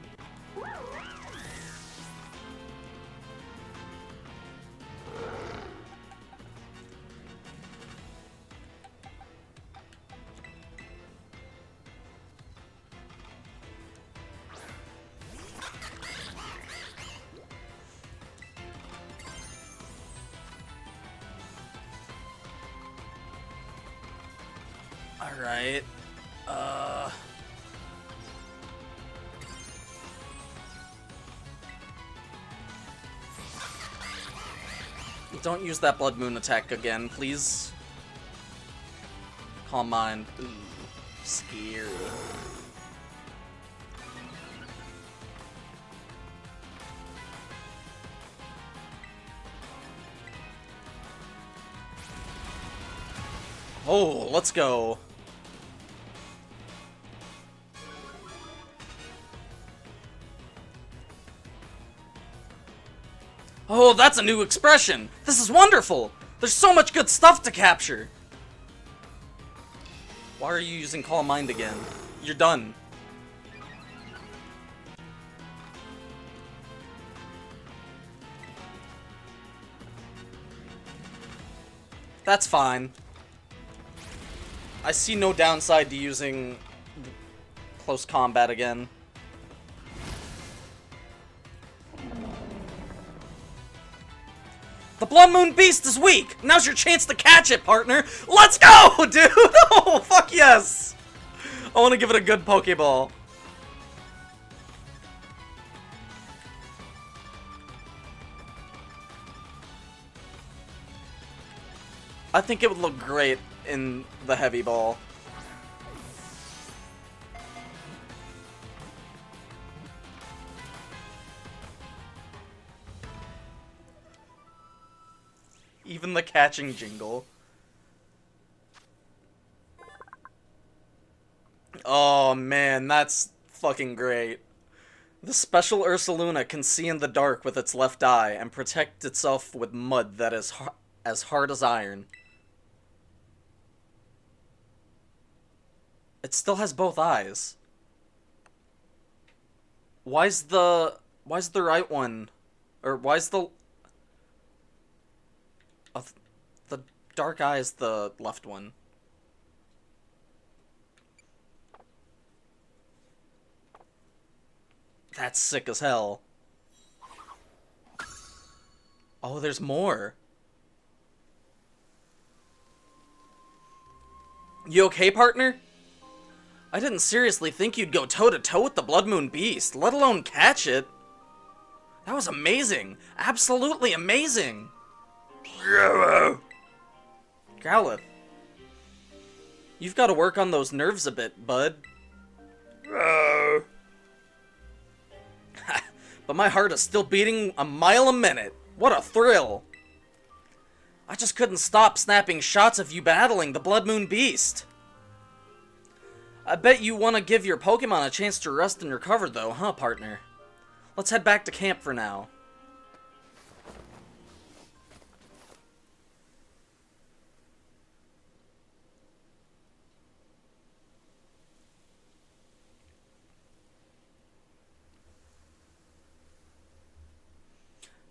Alright. Don't use that Blood Moon attack again, please. Calm mind. Ooh, scary. Oh, let's go. Oh, that's a new expression! This is wonderful! There's so much good stuff to capture! Why are you using Calm Mind again? You're done. That's fine. I see no downside to using close combat again. The Blood Moon Beast is weak! Now's your chance to catch it, partner! Let's go, dude! Oh, fuck yes! I want to give it a good Pokeball. I think it would look great in the Heavy Ball. Even the catching jingle. Oh man, that's fucking great. The special Ursaluna can see in the dark with its left eye and protect itself with mud that is as hard as iron. It still has both eyes. Why's the right one, or why's the the dark eye is the left one? That's sick as hell. Oh, there's more. You okay, partner? I didn't seriously think you'd go toe-to-toe with the Blood Moon Beast, let alone catch it. That was amazing. Absolutely amazing. Growlithe. You've got to work on those nerves a bit, bud. But my heart is still beating a mile a minute. What a thrill. I just couldn't stop snapping shots of you battling the Blood Moon Beast. I bet you want to give your Pokemon a chance to rest and recover though, huh, partner? Let's head back to camp for now.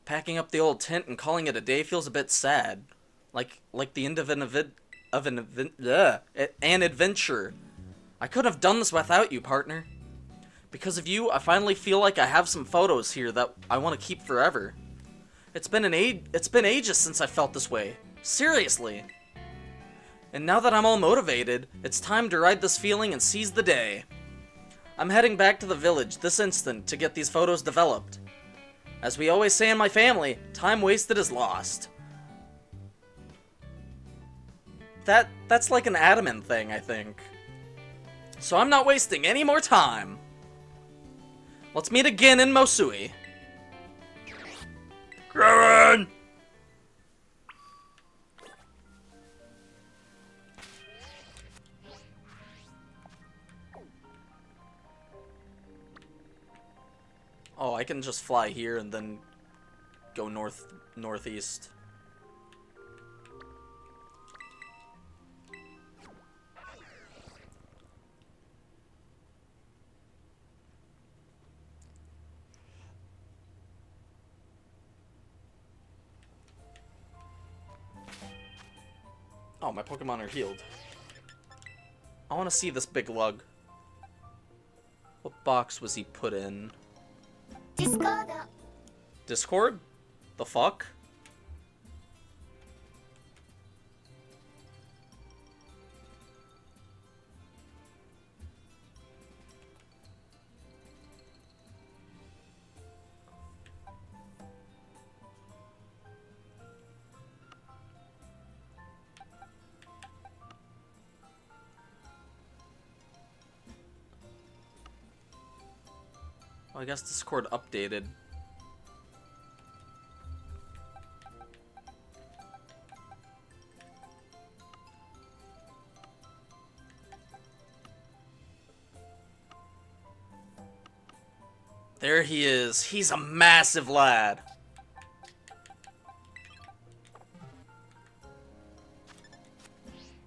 Packing up the old tent and calling it a day feels a bit sad. Like the end of an adventure. I couldn't have done this without you, partner. Because of you, I finally feel like I have some photos here that I want to keep forever. It's been ages since I felt this way. Seriously. And now that I'm all motivated, it's time to ride this feeling and seize the day. I'm heading back to the village this instant to get these photos developed. As we always say in my family, time wasted is lost. That's like an adamant thing, I think. So I'm not wasting any more time. Let's meet again in Mosui. Grown! Oh, I can just fly here and then go northeast. Oh, my Pokemon are healed. I want to see this big lug. What box was he put in? Discord. Discord? The fuck? Well, I guess Discord updated. There he is. He's a massive lad.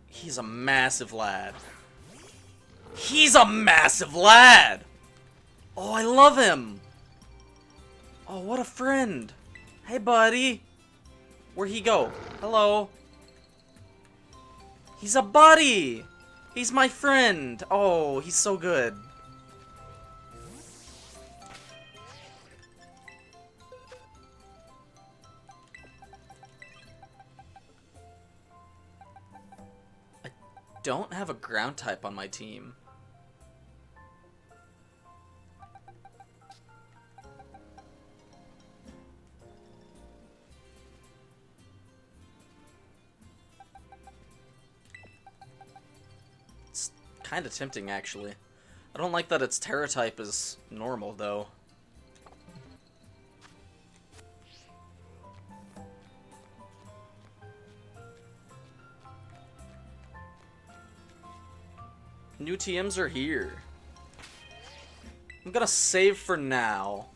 He's a massive lad. He's a massive lad! Oh, I love him! Oh, what a friend! Hey, buddy! Where'd he go? Hello? He's a buddy! He's my friend! Oh, he's so good. I don't have a ground type on my team. Kind of tempting, actually. I don't like that its Terra type is normal, though. New TMs are here. I'm gonna save for now.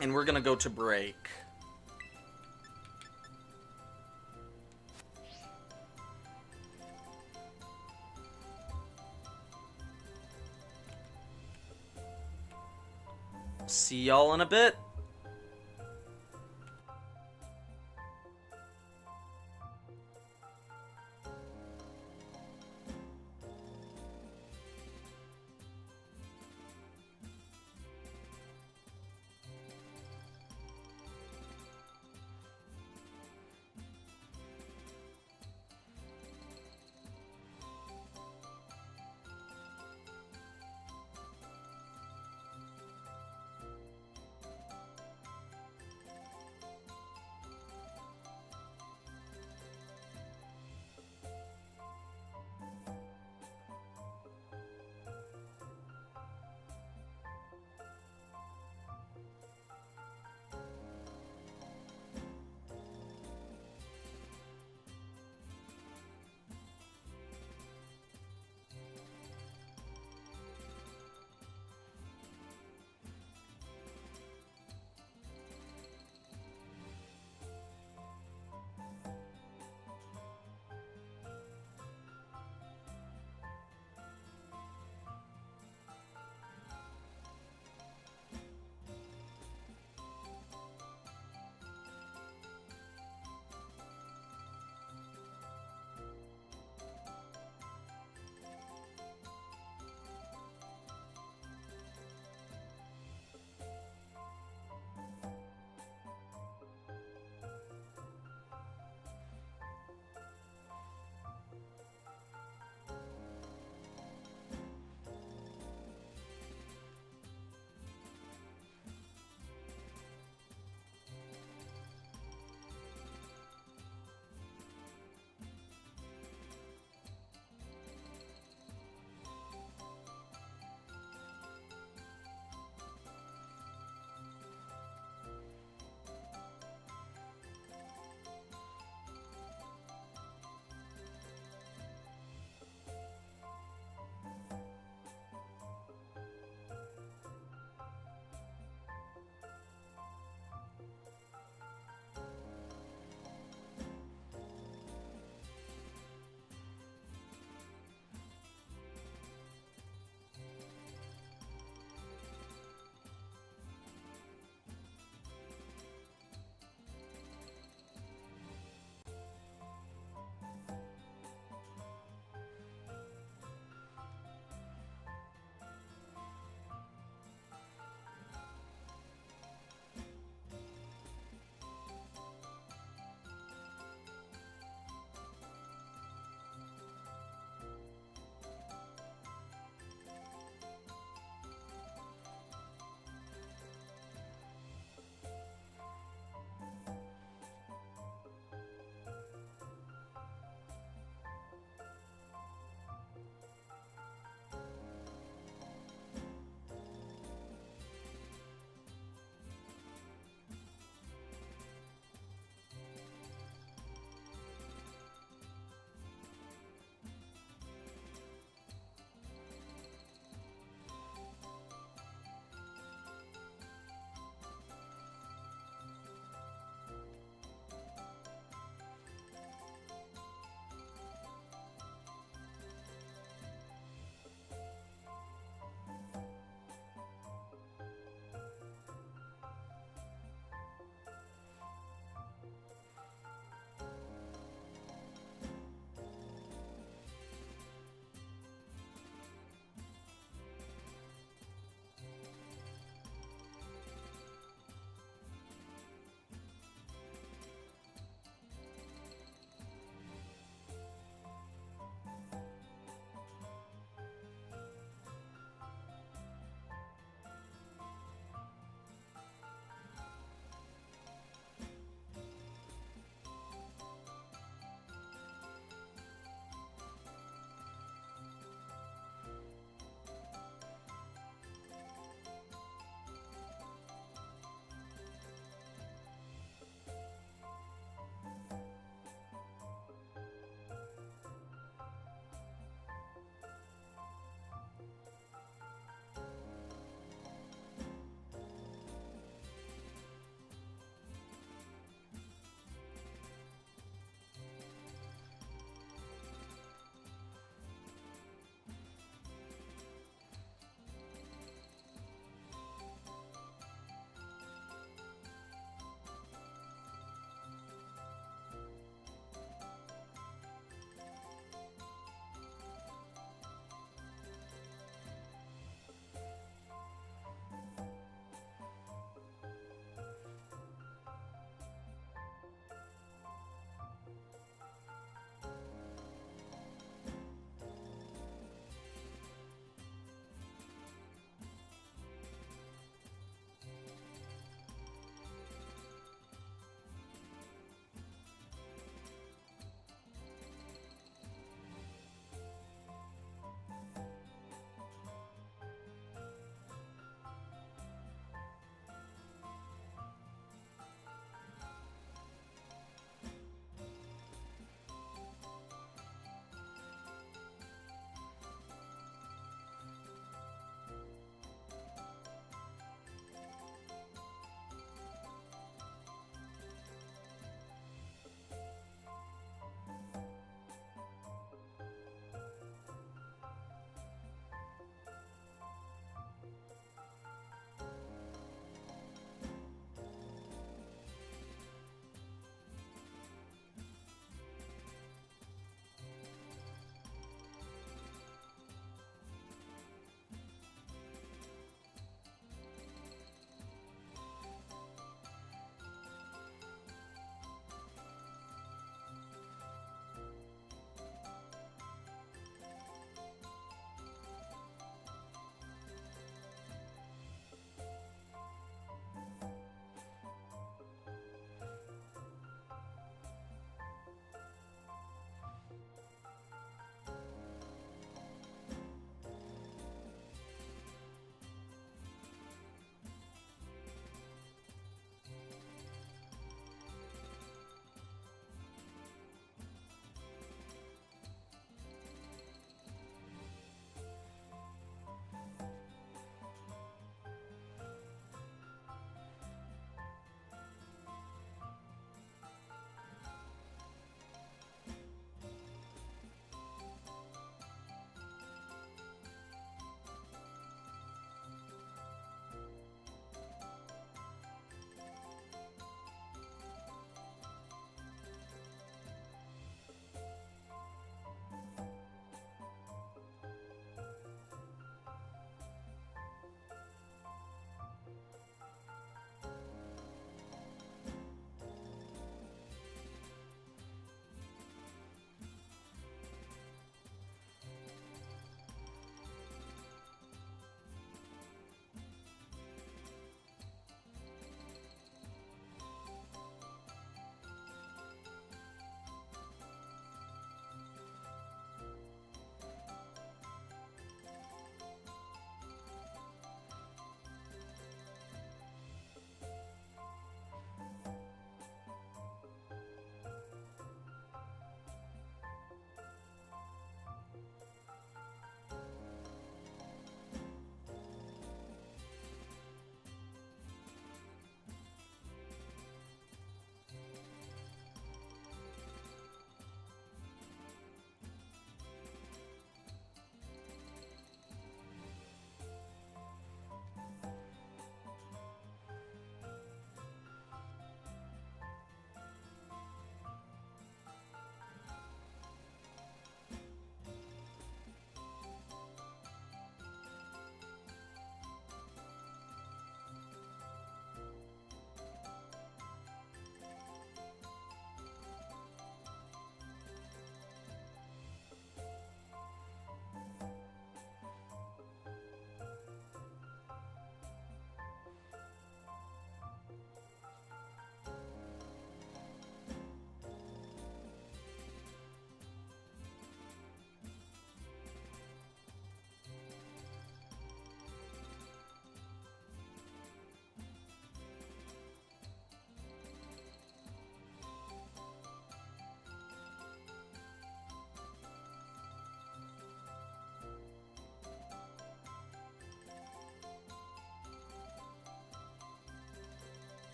And we're gonna go to break. See y'all in a bit.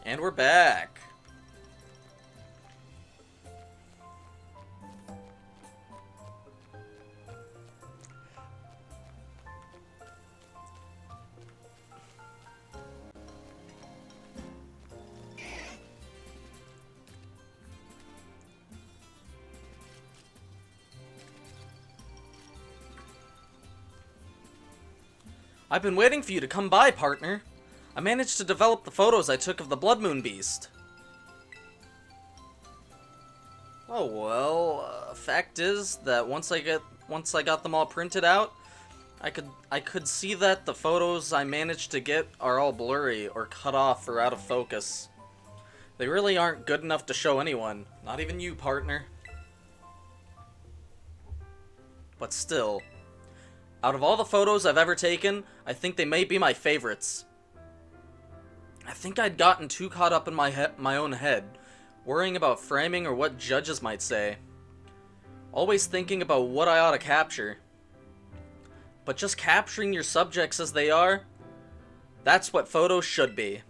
And we're back. I've been waiting for you to come by, partner. I managed to develop the photos I took of the Blood Moon Beast. Oh well, fact is that once I got them all printed out, I could see that the photos I managed to get are all blurry or cut off or out of focus. They really aren't good enough to show anyone, not even you, partner. But still, out of all the photos I've ever taken, I think they may be my favorites. I think I'd gotten too caught up in my own head, worrying about framing or what judges might say. Always thinking about what I ought to capture. But just capturing your subjects as they are, that's what photos should be.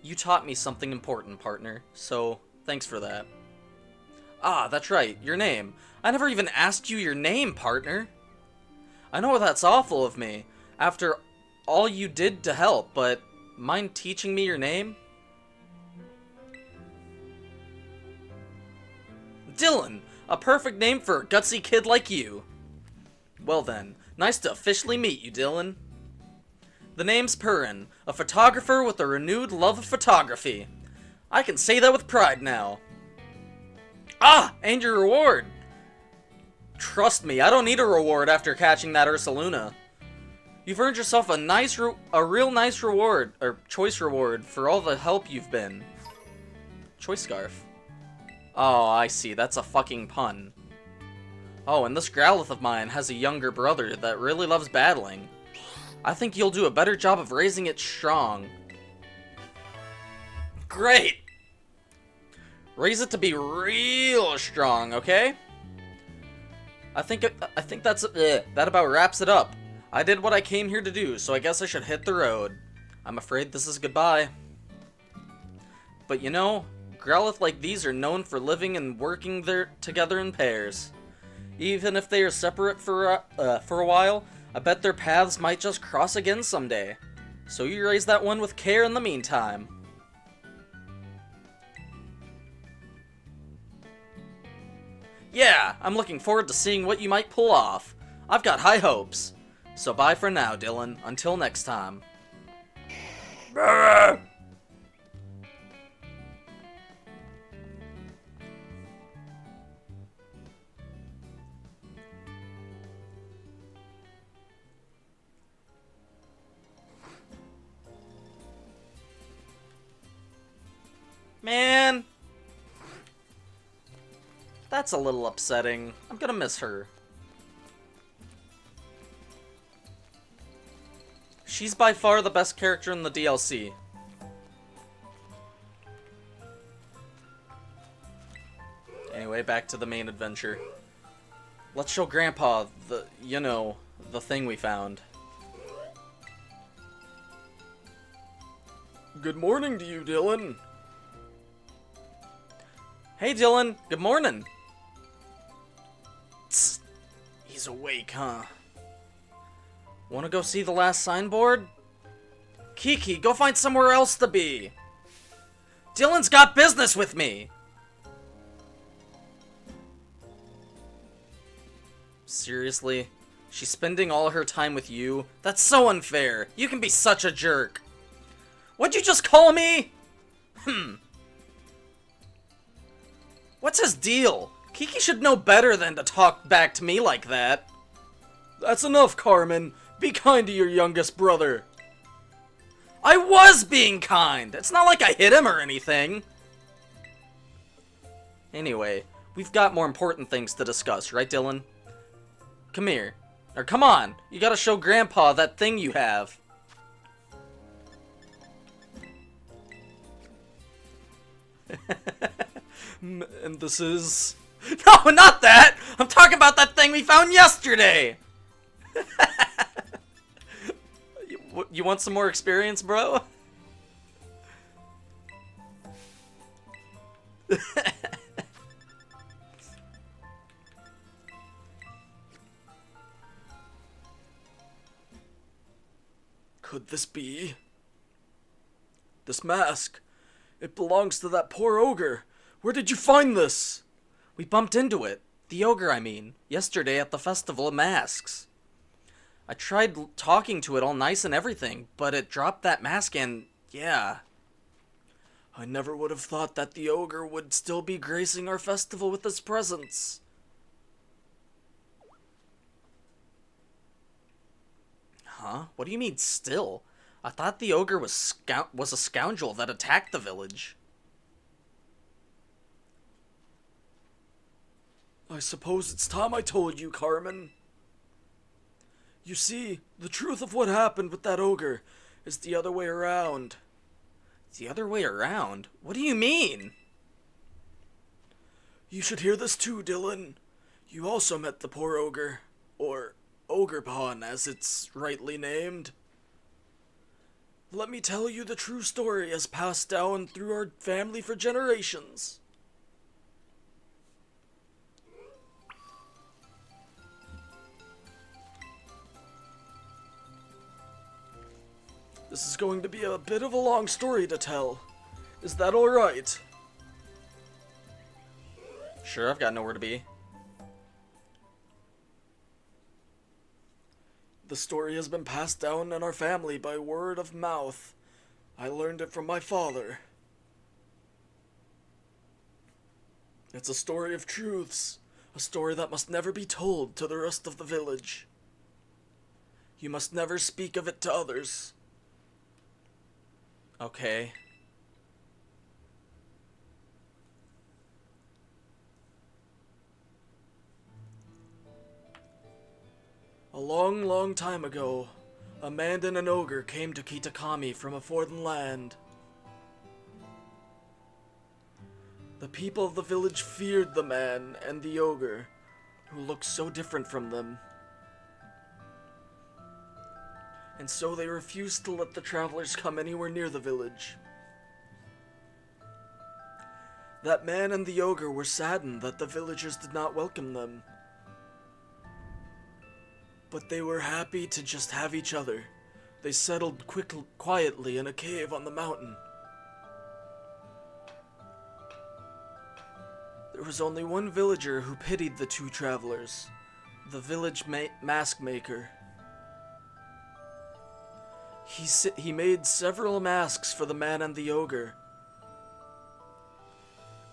You taught me something important, partner, so thanks for that. Ah, that's right, your name. I never even asked you your name, partner. I know that's awful of me, after all you did to help, but mind teaching me your name? Dylan! A perfect name for a gutsy kid like you. Well then, nice to officially meet you, Dylan. The name's Purin, a photographer with a renewed love of photography. I can say that with pride now. Ah, and your reward! Trust me, I don't need a reward after catching that Ursaluna. You've earned yourself a real nice reward, or choice reward, for all the help you've been. Choice scarf. Oh, I see, that's a fucking pun. Oh, and this Growlithe of mine has a younger brother that really loves battling. I think you'll do a better job of raising it strong. Great! Raise it to be real strong, okay? I think that about wraps it up. I did what I came here to do, so I guess I should hit the road. I'm afraid this is goodbye. But you know, Growlithe like these are known for living and working together in pairs. Even if they are separate for a while, I bet their paths might just cross again someday. So you raise that one with care in the meantime. Yeah, I'm looking forward to seeing what you might pull off. I've got high hopes. So bye for now, Dylan. Until next time. Man, that's a little upsetting. I'm gonna miss her. She's by far the best character in the DLC. Anyway, back to the main adventure. Let's show Grandpa the thing we found. Good morning to you, Dylan. Hey, Dylan. Good morning. Tss. He's awake, huh? Wanna go see the last signboard? Kiki, go find somewhere else to be. Dylan's got business with me. Seriously? She's spending all her time with you? That's so unfair. You can be such a jerk. What'd you just call me? What's his deal? Kiki should know better than to talk back to me like that. That's enough, Carmen. Be kind to your youngest brother. I was being kind. It's not like I hit him or anything. Anyway, we've got more important things to discuss, right, Dylan? Come here. Or come on. You gotta show Grandpa that thing you have. And this is... No, not that! I'm talking about that thing we found yesterday! You want some more experience, bro? Could this be? This mask. It belongs to that poor ogre. Where did you find this? We bumped into it. The ogre, I mean. Yesterday at the Festival of Masks. I tried talking to it all nice and everything, but it dropped that mask and, yeah. I never would have thought that the ogre would still be gracing our festival with his presence. Huh? What do you mean, still? I thought the ogre was a scoundrel that attacked the village. I suppose it's time I told you, Carmen. You see, the truth of what happened with that ogre is the other way around. The other way around? What do you mean? You should hear this too, Dylan. You also met the poor ogre, or Ogre Pawn as it's rightly named. Let me tell you the true story as passed down through our family for generations. This is going to be a bit of a long story to tell. Is that alright? Sure, I've got nowhere to be. The story has been passed down in our family by word of mouth. I learned it from my father. It's a story of truths, a story that must never be told to the rest of the village. You must never speak of it to others. Okay. A long, long time ago, a man and an ogre came to Kitakami from a foreign land. The people of the village feared the man and the ogre, who looked so different from them. And so they refused to let the travelers come anywhere near the village. That man and the ogre were saddened that the villagers did not welcome them. But they were happy to just have each other. They settled quietly in a cave on the mountain. There was only one villager who pitied the two travelers, the village mask maker. He made several masks for the man and the ogre.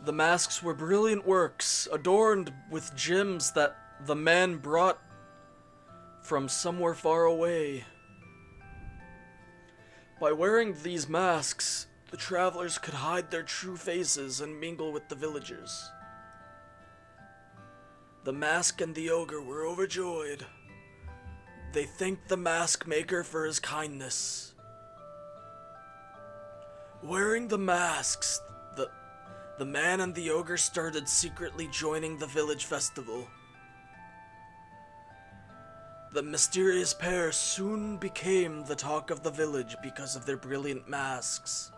The masks were brilliant works, adorned with gems that the man brought from somewhere far away. By wearing these masks, the travelers could hide their true faces and mingle with the villagers. The mask and the ogre were overjoyed. They thanked the mask maker for his kindness. Wearing the masks, the man and the ogre started secretly joining the village festival. The mysterious pair soon became the talk of the village because of their brilliant masks.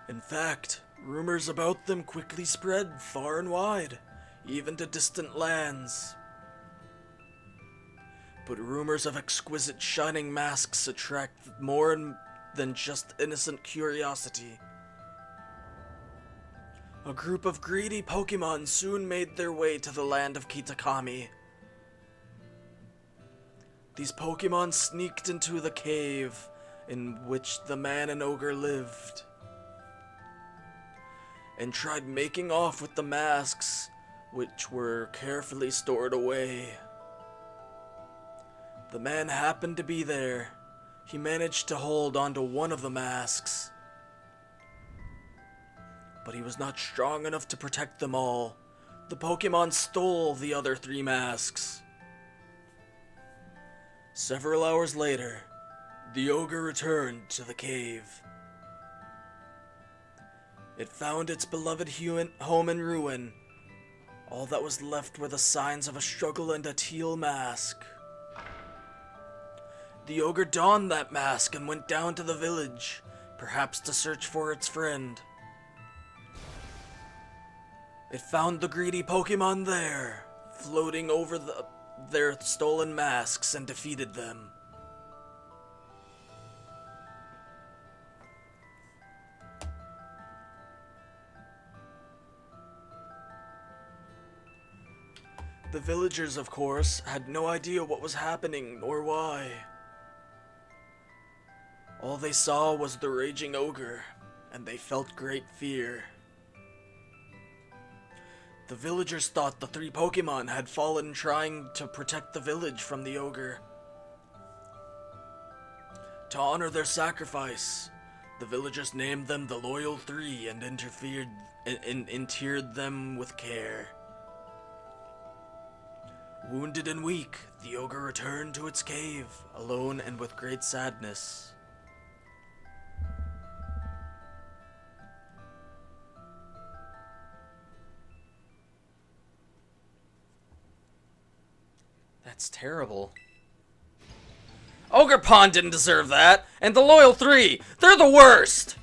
In fact, rumors about them quickly spread far and wide, even to distant lands. But rumors of exquisite shining masks attract more than just innocent curiosity. A group of greedy Pokémon soon made their way to the land of Kitakami. These Pokémon sneaked into the cave in which the man and ogre lived, and tried making off with the masks, which were carefully stored away. The man happened to be there. He managed to hold onto one of the masks, but he was not strong enough to protect them all. The Pokémon stole the other 3 masks. Several hours later, the ogre returned to the cave. It found its beloved home in ruin. All that was left were the signs of a struggle and a teal mask. The ogre donned that mask and went down to the village, perhaps to search for its friend. It found the greedy Pokémon there, floating over their stolen masks, and defeated them. The villagers, of course, had no idea what was happening nor why. All they saw was the raging ogre, and they felt great fear. The villagers thought the 3 Pokémon had fallen trying to protect the village from the ogre. To honor their sacrifice, the villagers named them the Loyal 3 and interred them with care. Wounded and weak, the ogre returned to its cave, alone and with great sadness. That's terrible. Ogerpon didn't deserve that, and the Loyal 3, they're the worst!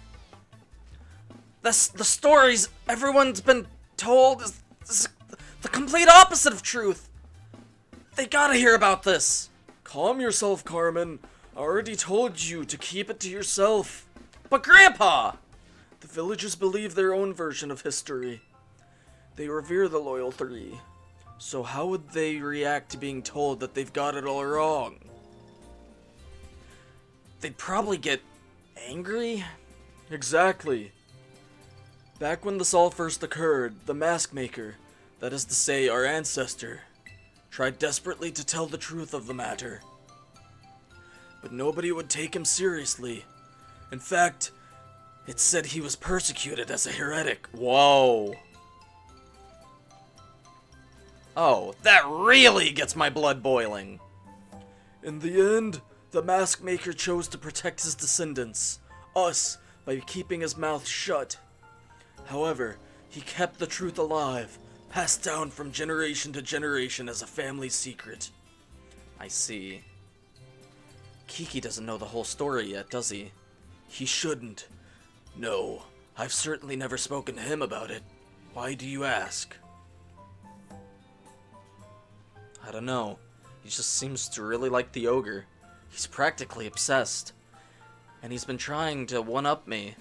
The stories everyone's been told is the complete opposite of truth. They gotta hear about this. Calm yourself, Carmen. I already told you to keep it to yourself. But Grandpa! The villagers believe their own version of history. They revere the Loyal 3. So how would they react to being told that they've got it all wrong? They'd probably get angry? Exactly. Back when this all first occurred, the Mask Maker, that is to say our ancestor, tried desperately to tell the truth of the matter. But nobody would take him seriously. In fact, it said he was persecuted as a heretic. Whoa. Oh, that really gets my blood boiling. In the end, the Mask Maker chose to protect his descendants, us, by keeping his mouth shut. However, he kept the truth alive, passed down from generation to generation as a family secret. I see. Kiki doesn't know the whole story yet, does he? He shouldn't. No, I've certainly never spoken to him about it. Why do you ask? I don't know. He just seems to really like the ogre. He's practically obsessed. And he's been trying to one-up me,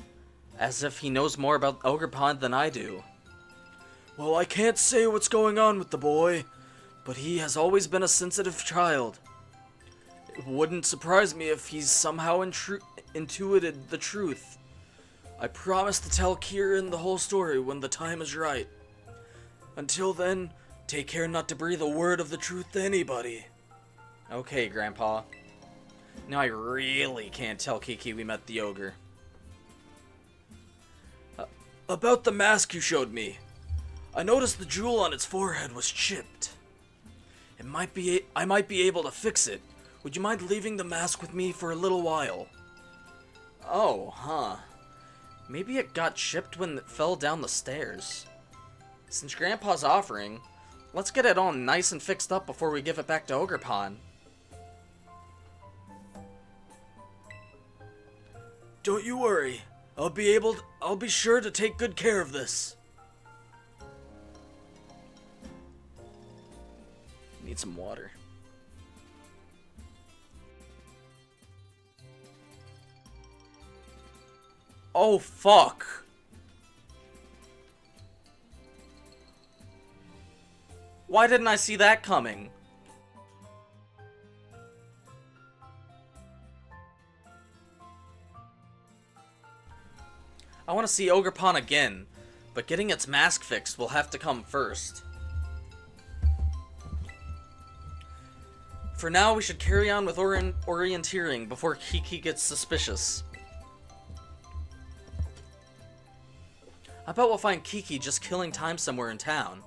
as if he knows more about Ogerpon than I do. Well, I can't say what's going on with the boy, but he has always been a sensitive child. It wouldn't surprise me if he's somehow intuited the truth. I promise to tell Kieran the whole story when the time is right. Until then, take care not to breathe a word of the truth to anybody. Okay, Grandpa. Now I really can't tell Kiki we met the ogre. About the mask you showed me. I noticed the jewel on its forehead was chipped. I might be able to fix it. Would you mind leaving the mask with me for a little while? Oh, huh. Maybe it got chipped when it fell down the stairs. Since Grandpa's offering, let's get it all nice and fixed up before we give it back to Ogerpon. Don't you worry. I'll be sure to take good care of this. Need some water. Oh, fuck. Why didn't I see that coming? I want to see Ogerpon again, but getting its mask fixed will have to come first. For now, we should carry on with orienteering before Kiki gets suspicious. I bet we'll find Kiki just killing time somewhere in town.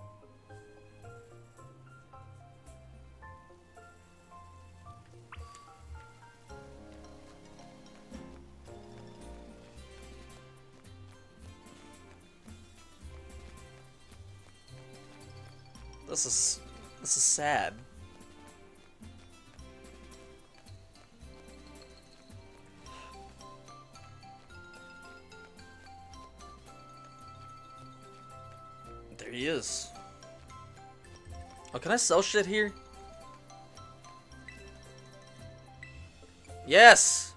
This is sad. There he is. Oh, can I sell shit here? Yes!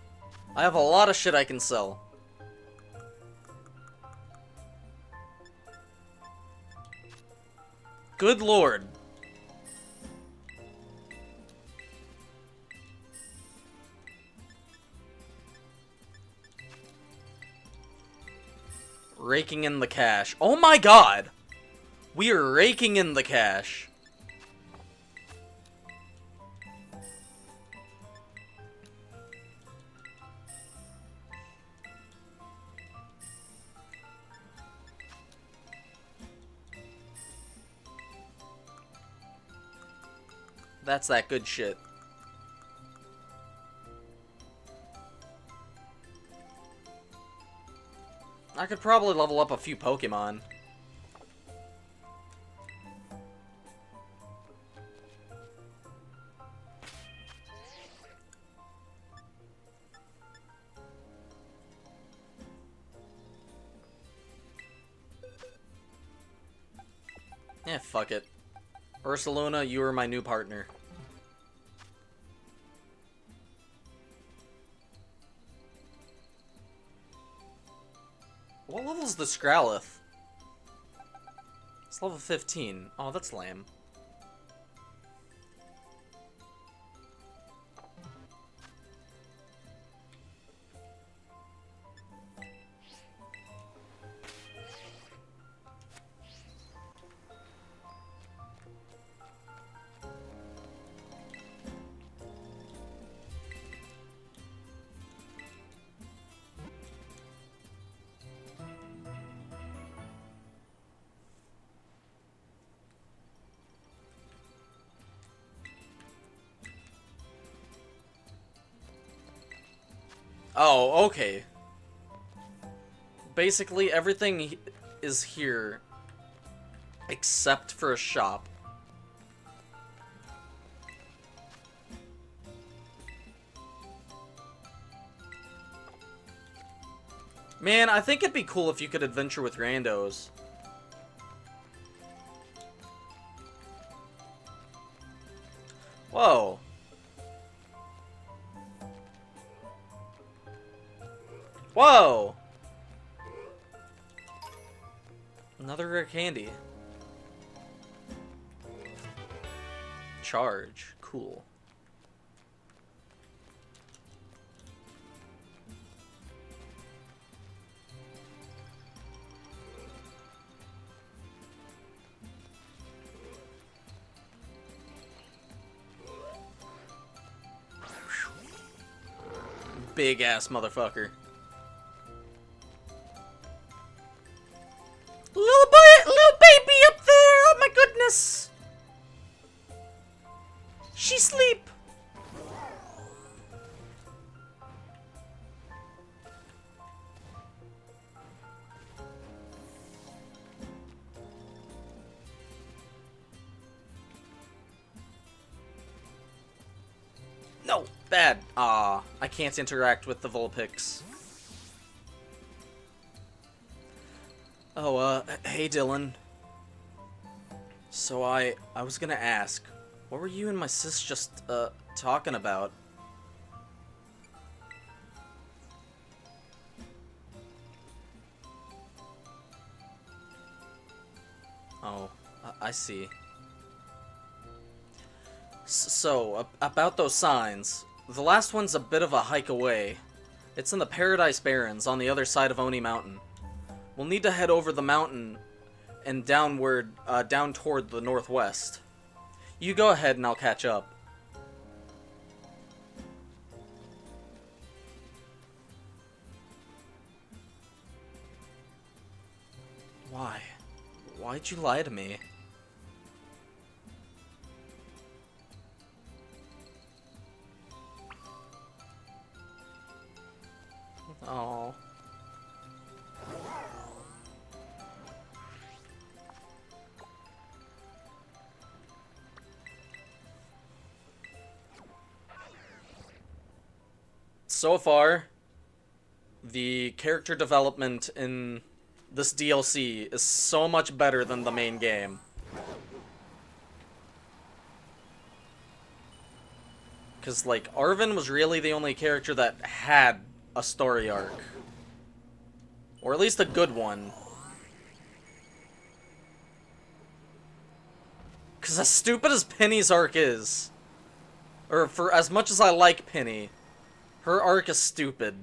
I have a lot of shit I can sell. Good lord. Raking in the cash. Oh my god! We are raking in the cash. That's that good shit. I could probably level up a few Pokémon. Yeah, fuck it. Ursaluna, you are my new partner. What level is the Scrowlith? It's level 15. Oh, that's lame. Oh, okay. Basically, everything is here except for a shop. Man, I think it'd be cool if you could adventure with randos. Whoa. Whoa! Another rare candy. Charge. Cool. Big ass motherfucker. Little baby up there! Oh my goodness! She sleep! No! Bad. Ah, I can't interact with the Vulpix. Oh, hey Dylan. So I was gonna ask, what were you and my sis just, talking about? Oh, I see. So, about those signs. The last one's a bit of a hike away. It's in the Paradise Barrens on the other side of Oni Mountain. We'll need to head over the mountain and downward, down toward the northwest. You go ahead and I'll catch up. Why? Why'd you lie to me? Oh. So far, the character development in this DLC is so much better than the main game. Because, like, Arven was really the only character that had a story arc. Or at least a good one. Because as stupid as Penny's arc is, or for as much as I like Penny, her arc is stupid.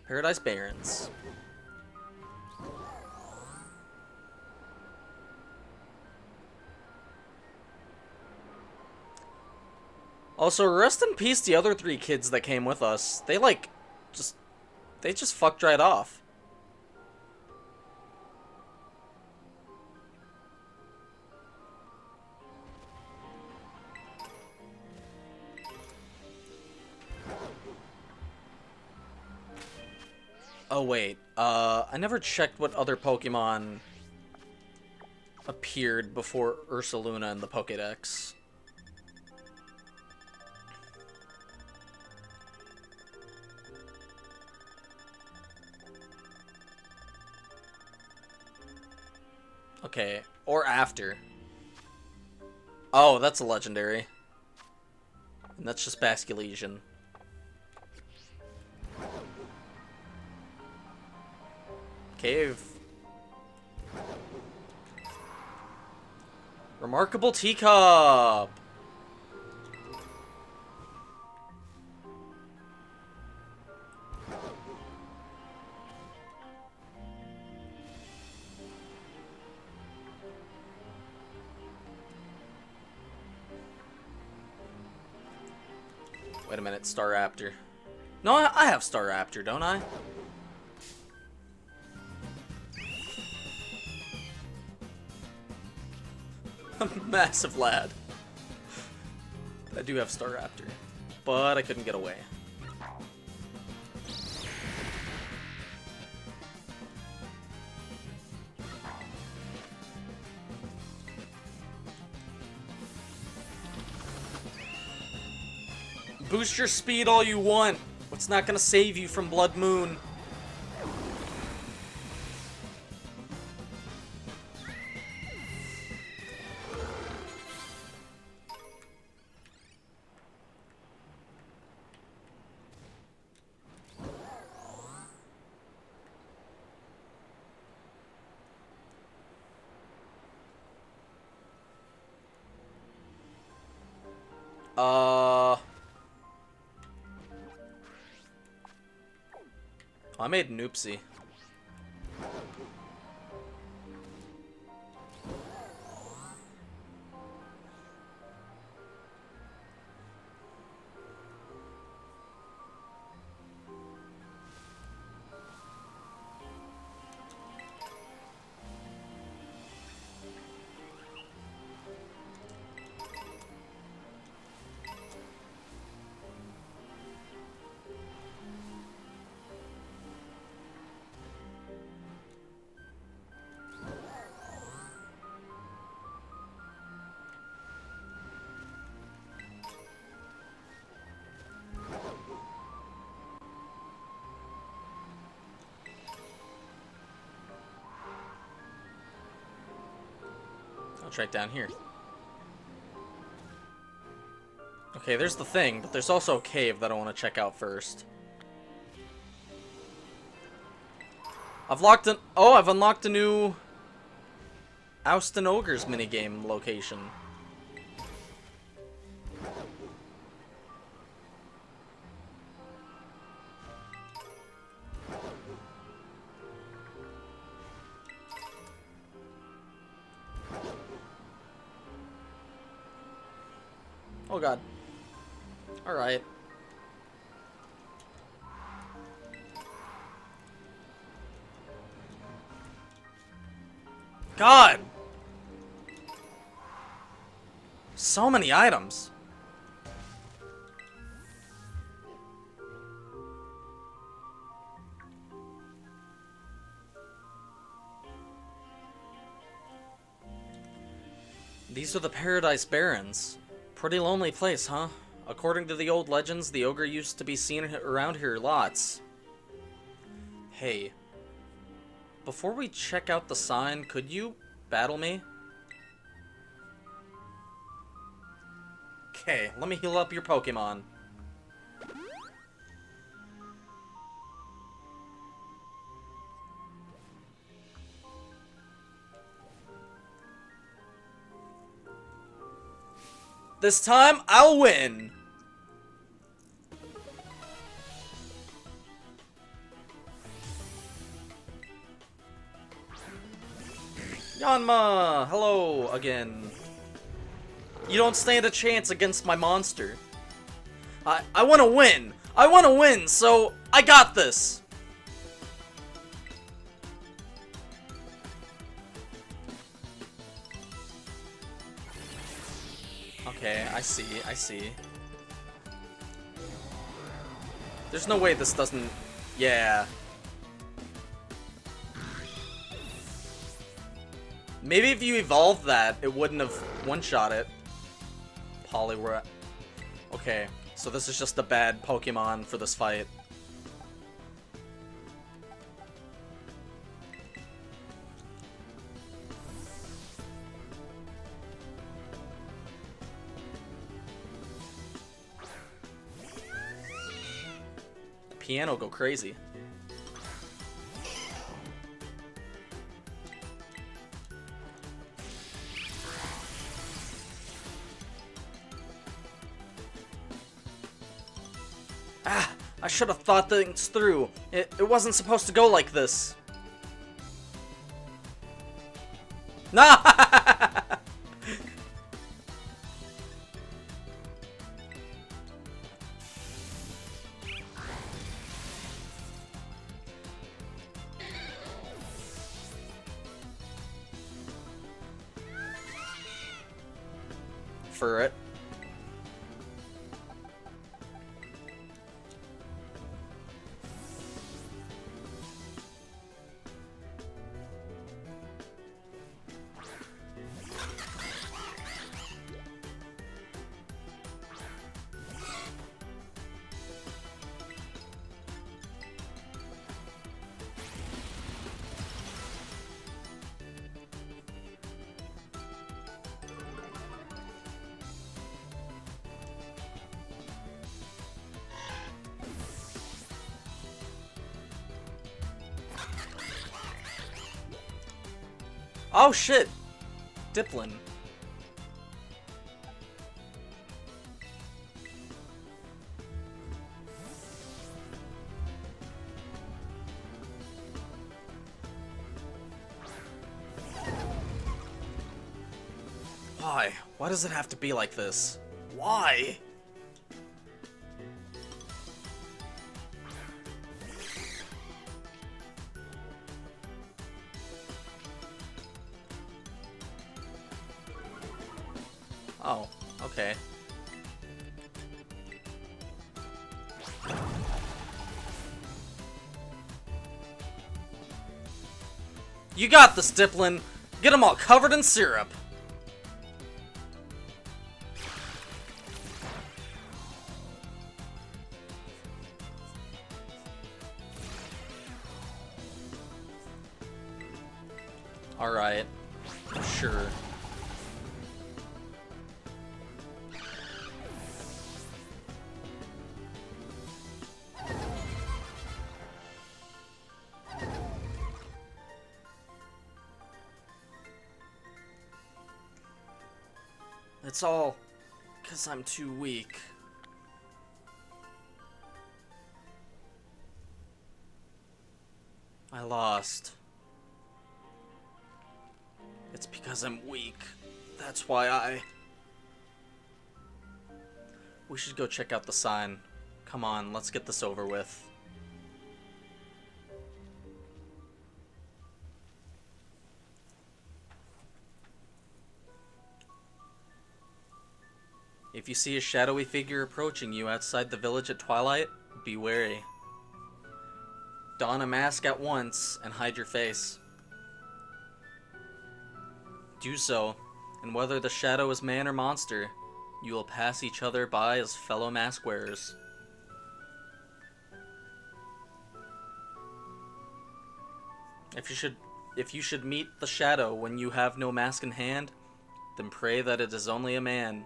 Paradise Barrens. Also, rest in peace the other 3 kids that came with us. They, like, they just fucked right off. Oh, wait. I never checked what other Pokemon appeared before Ursaluna in the Pokédex. Okay, or after. Oh, that's a legendary. And that's just Basculesian. Cave. Remarkable teacup! Wait a minute, Staraptor. No, I have Staraptor, don't I? Massive lad. I do have Staraptor, but I couldn't get away. Boost your speed all you want. What's not gonna save you from Blood Moon? I made an oopsie. It's right down here. Okay, there's the thing, but there's also a cave that I want to check out first. I've unlocked a new Oust and Ogres minigame location. Oh god. Alright. God! So many items. These are the Paradise Barrens. Pretty lonely place, huh? According to the old legends, the ogre used to be seen around here lots. Hey, before we check out the sign, could you battle me? Okay, let me heal up your Pokemon. This time, I'll win! Yanma! Hello again. You don't stand a chance against my monster. I want to win! I want to win, so I got this! Okay, I see. There's no way this doesn't... Yeah. Maybe if you evolved that, it wouldn't have one-shot it. Poliwrath. Okay, so this is just a bad Pokemon for this fight. Piano go crazy. Ah, I should have thought things through. It wasn't supposed to go like this. Nah! For it. Oh shit! Diplin. Why? Why does it have to be like this? Why? Oh, okay. You got this, Diplin. Get them all covered in syrup. Alright. Sure. It's all 'cause I'm too weak. I lost. It's because I'm weak. That's why We should go check out the sign. Come on, let's get this over with. If you see a shadowy figure approaching you outside the village at twilight, be wary. Don a mask at once and hide your face. Do so, and whether the shadow is man or monster, you will pass each other by as fellow mask wearers. If you should meet the shadow when you have no mask in hand, then pray that it is only a man.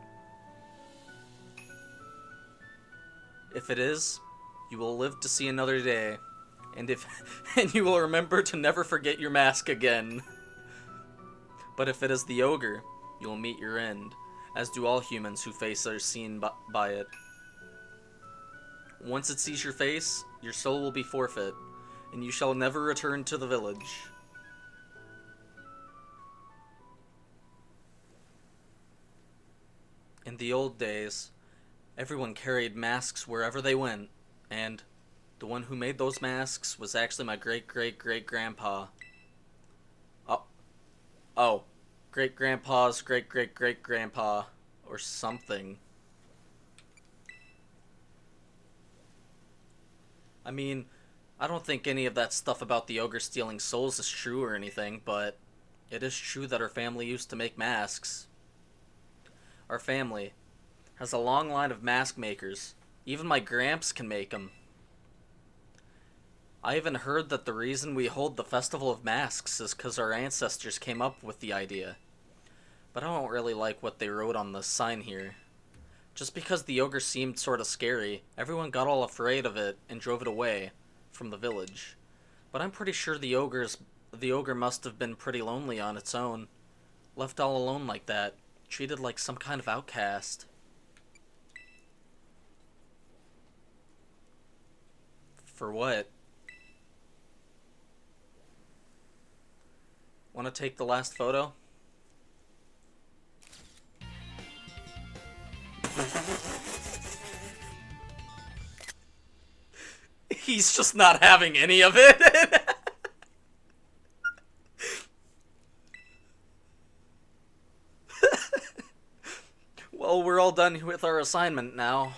If it is, you will live to see another day, and you will remember to never forget your mask again. But if it is the ogre, you will meet your end, as do all humans whose face are seen by it. Once it sees your face, your soul will be forfeit, and you shall never return to the village. In the old days, everyone carried masks wherever they went, and the one who made those masks was actually my great-great-great-grandpa. Oh. Great-grandpa's great-great-great-grandpa, or something. I mean, I don't think any of that stuff about the ogre stealing souls is true or anything, but it is true that our family used to make masks. Our family has a long line of mask makers. Even my gramps can make them. I even heard that the reason we hold the Festival of Masks is because our ancestors came up with the idea. But I don't really like what they wrote on the sign here. Just because the ogre seemed sort of scary, everyone got all afraid of it and drove it away from the village. But I'm pretty sure the ogre must have been pretty lonely on its own. Left all alone like that. Treated like some kind of outcast. For what? Want to take the last photo? He's just not having any of it. Well, we're all done with our assignment now,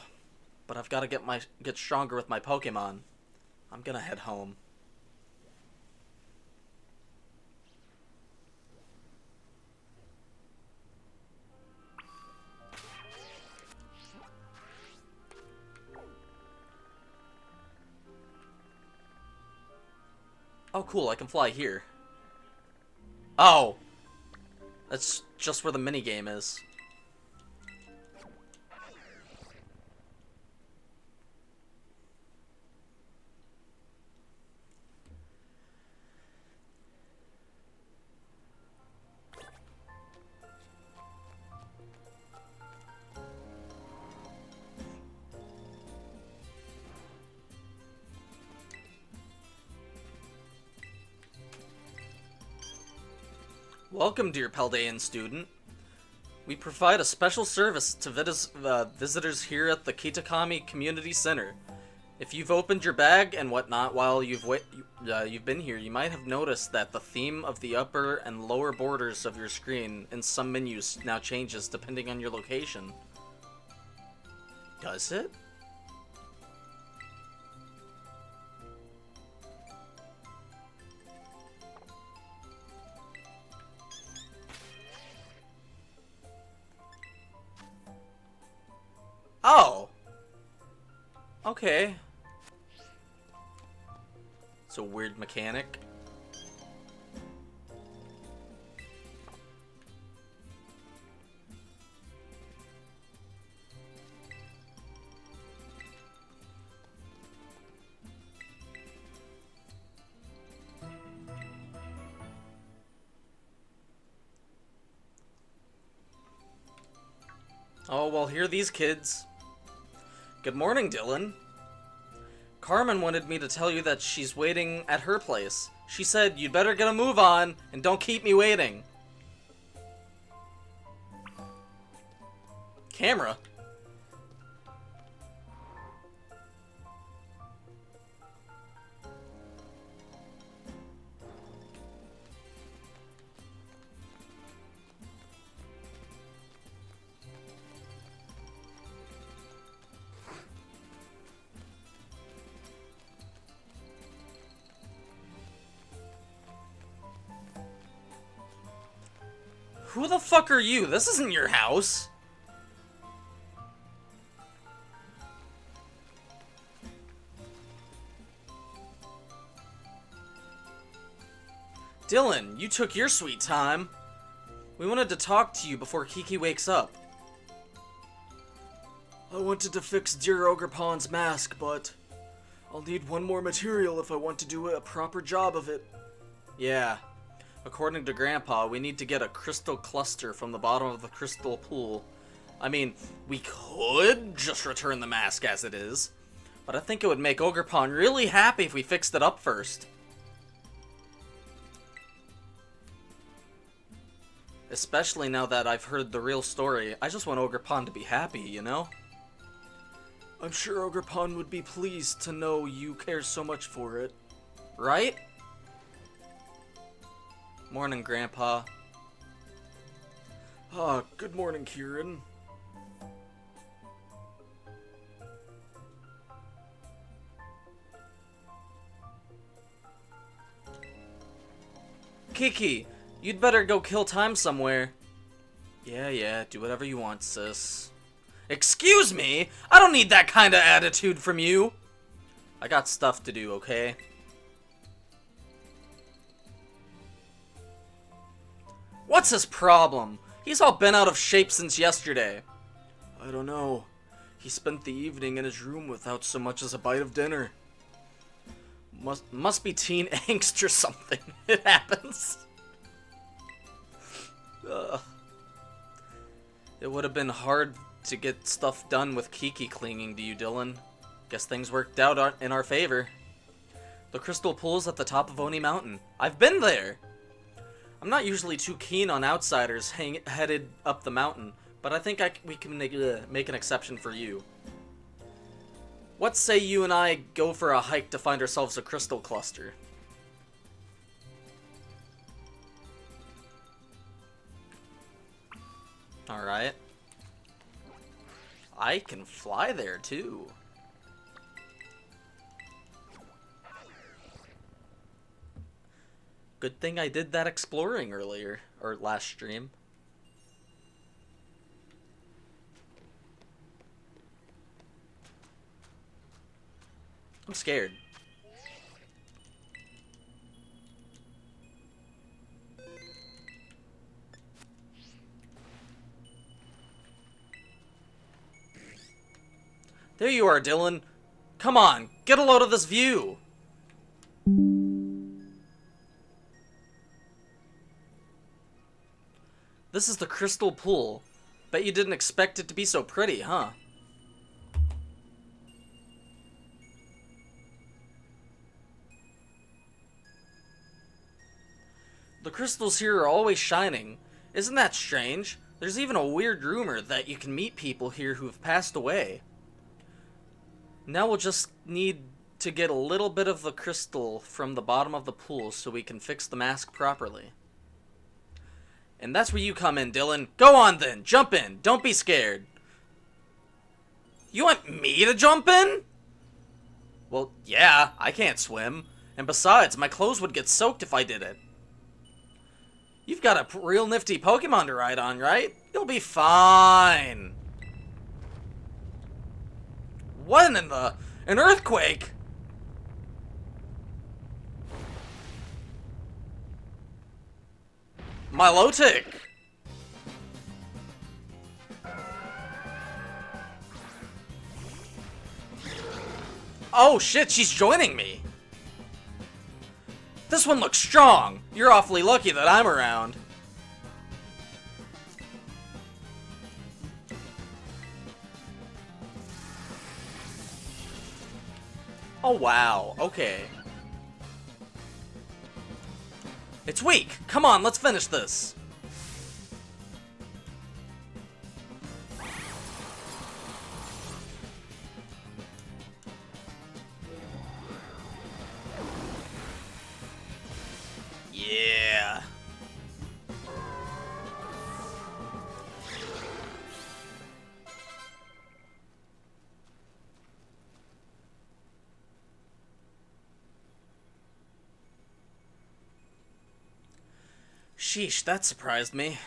but I've got to get stronger with my Pokémon. I'm gonna head home. Oh, cool, I can fly here. Oh! That's just where the minigame is. Welcome, dear Paldean student. We provide a special service to visitors here at the Kitakami Community Center. If you've opened your bag and whatnot while you've been here, you might have noticed that the theme of the upper and lower borders of your screen in some menus now changes depending on your location. Does it? Oh! Okay. It's a weird mechanic. Oh, well, here are these kids. Good morning, Dylan. Carmen wanted me to tell you that she's waiting at her place. She said you'd better get a move on and don't keep me waiting. Camera? Who the fuck are you? This isn't your house. Dylan, you took your sweet time. We wanted to talk to you before Kiki wakes up. I wanted to fix Dear Ogre Pond's mask, but I'll need one more material if I want to do a proper job of it. Yeah. According to Grandpa, we need to get a crystal cluster from the bottom of the crystal pool. I mean, we could just return the mask as it is, but I think it would make Ogre Pond really happy if we fixed it up first. Especially now that I've heard the real story, I just want Ogre Pond to be happy, you know? I'm sure Ogre Pond would be pleased to know you care so much for it. Right? Morning, Grandpa. Ah, good morning, Kieran. Kiki, you'd better go kill time somewhere. Yeah, do whatever you want, sis. Excuse me? I don't need that kind of attitude from you. I got stuff to do, okay? What's his problem? He's all bent out of shape since yesterday. I don't know. He spent the evening in his room without so much as a bite of dinner. Must be teen angst or something. It happens. It would have been hard to get stuff done with Kiki clinging to you, Dylan. Guess things worked out in our favor. The crystal pool's at the top of Oni Mountain. I've been there! I'm not usually too keen on outsiders headed up the mountain, but I think we can make an exception for you. What say you and I go for a hike to find ourselves a crystal cluster? Alright. I can fly there too. Good thing I did that exploring earlier, or last stream. I'm scared. There you are, Dylan. Come on, get a load of this view. This is the crystal pool. Bet you didn't expect it to be so pretty, huh? The crystals here are always shining. Isn't that strange? There's even a weird rumor that you can meet people here who have passed away. Now we'll just need to get a little bit of the crystal from the bottom of the pool so we can fix the mask properly. And that's where you come in, Dylan. Go on then, jump in. Don't be scared. You want me to jump in? Well, yeah, I can't swim. And besides, my clothes would get soaked if I did it. You've got a real nifty Pokemon to ride on, right? You'll be fine. What in the... An earthquake? Milotic! Oh shit, she's joining me! This one looks strong! You're awfully lucky that I'm around. Oh wow, okay. It's weak! Come on, let's finish this! Yeah! Sheesh, that surprised me.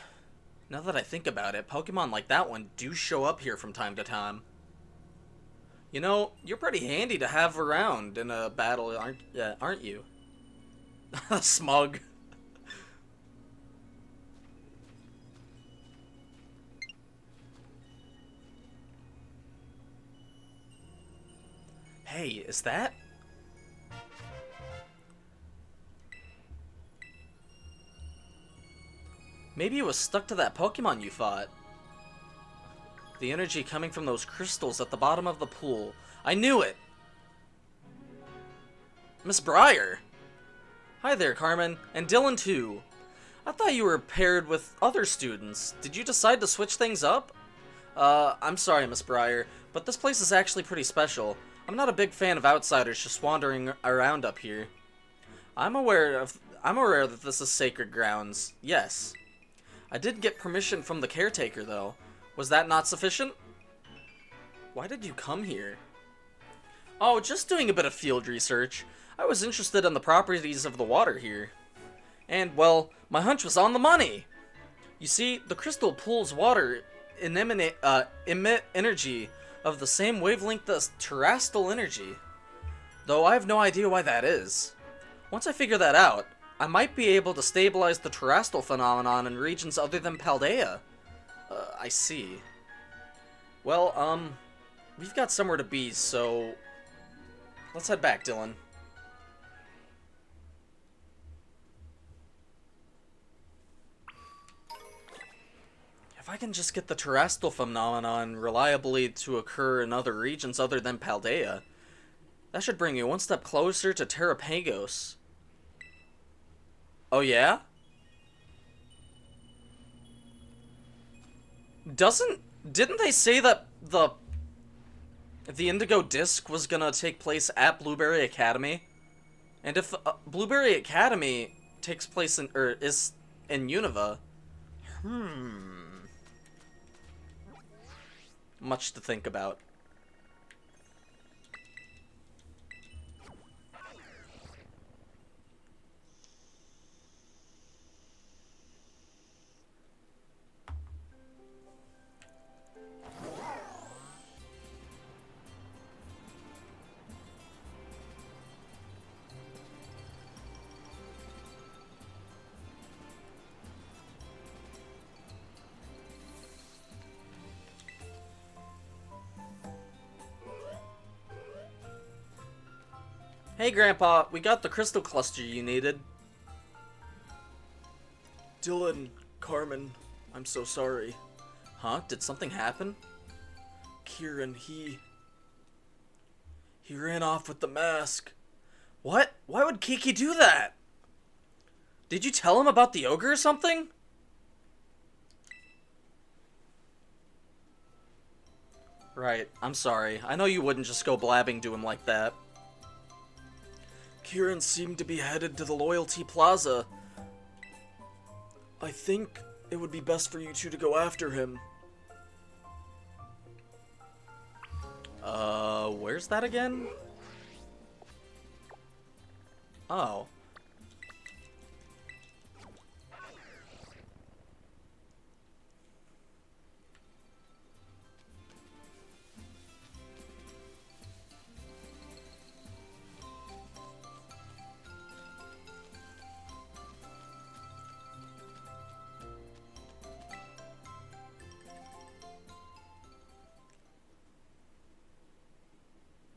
Now that I think about it, Pokemon like that one do show up here from time to time. You know, you're pretty handy to have around in a battle, aren't you? Smug. Hey, is that? Maybe it was stuck to that Pokemon you fought. The energy coming from those crystals at the bottom of the pool. I knew it! Miss Briar! Hi there, Carmen. And Dylan, too. I thought you were paired with other students. Did you decide to switch things up? I'm sorry, Miss Briar, but this place is actually pretty special. I'm not a big fan of outsiders just wandering around up here. I'm aware that this is sacred grounds. Yes. I did get permission from the caretaker, though. Was that not sufficient? Why did you come here? Oh, just doing a bit of field research. I was interested in the properties of the water here. And, well, my hunch was on the money! You see, the crystal pools water emit energy of the same wavelength as terrestrial energy. Though I have no idea why that is. Once I figure that out, I might be able to stabilize the terrestrial phenomenon in regions other than Paldea. I see. Well, we've got somewhere to be, so let's head back, Dylan. If I can just get the terrestrial phenomenon reliably to occur in other regions other than Paldea, that should bring me one step closer to Terrapagos. Oh yeah? Didn't they say that the Indigo Disc was gonna take place at Blueberry Academy? And if Blueberry Academy takes place is in Unova, much to think about. Hey, Grandpa, we got the crystal cluster you needed. Dylan, Carmen, I'm so sorry. Huh? Did something happen? Kieran, he ran off with the mask. What? Why would Kiki do that? Did you tell him about the ogre or something? Right, I'm sorry. I know you wouldn't just go blabbing to him like that. Kieran seemed to be headed to the Loyalty Plaza. I think it would be best for you two to go after him. Where's that again? Oh.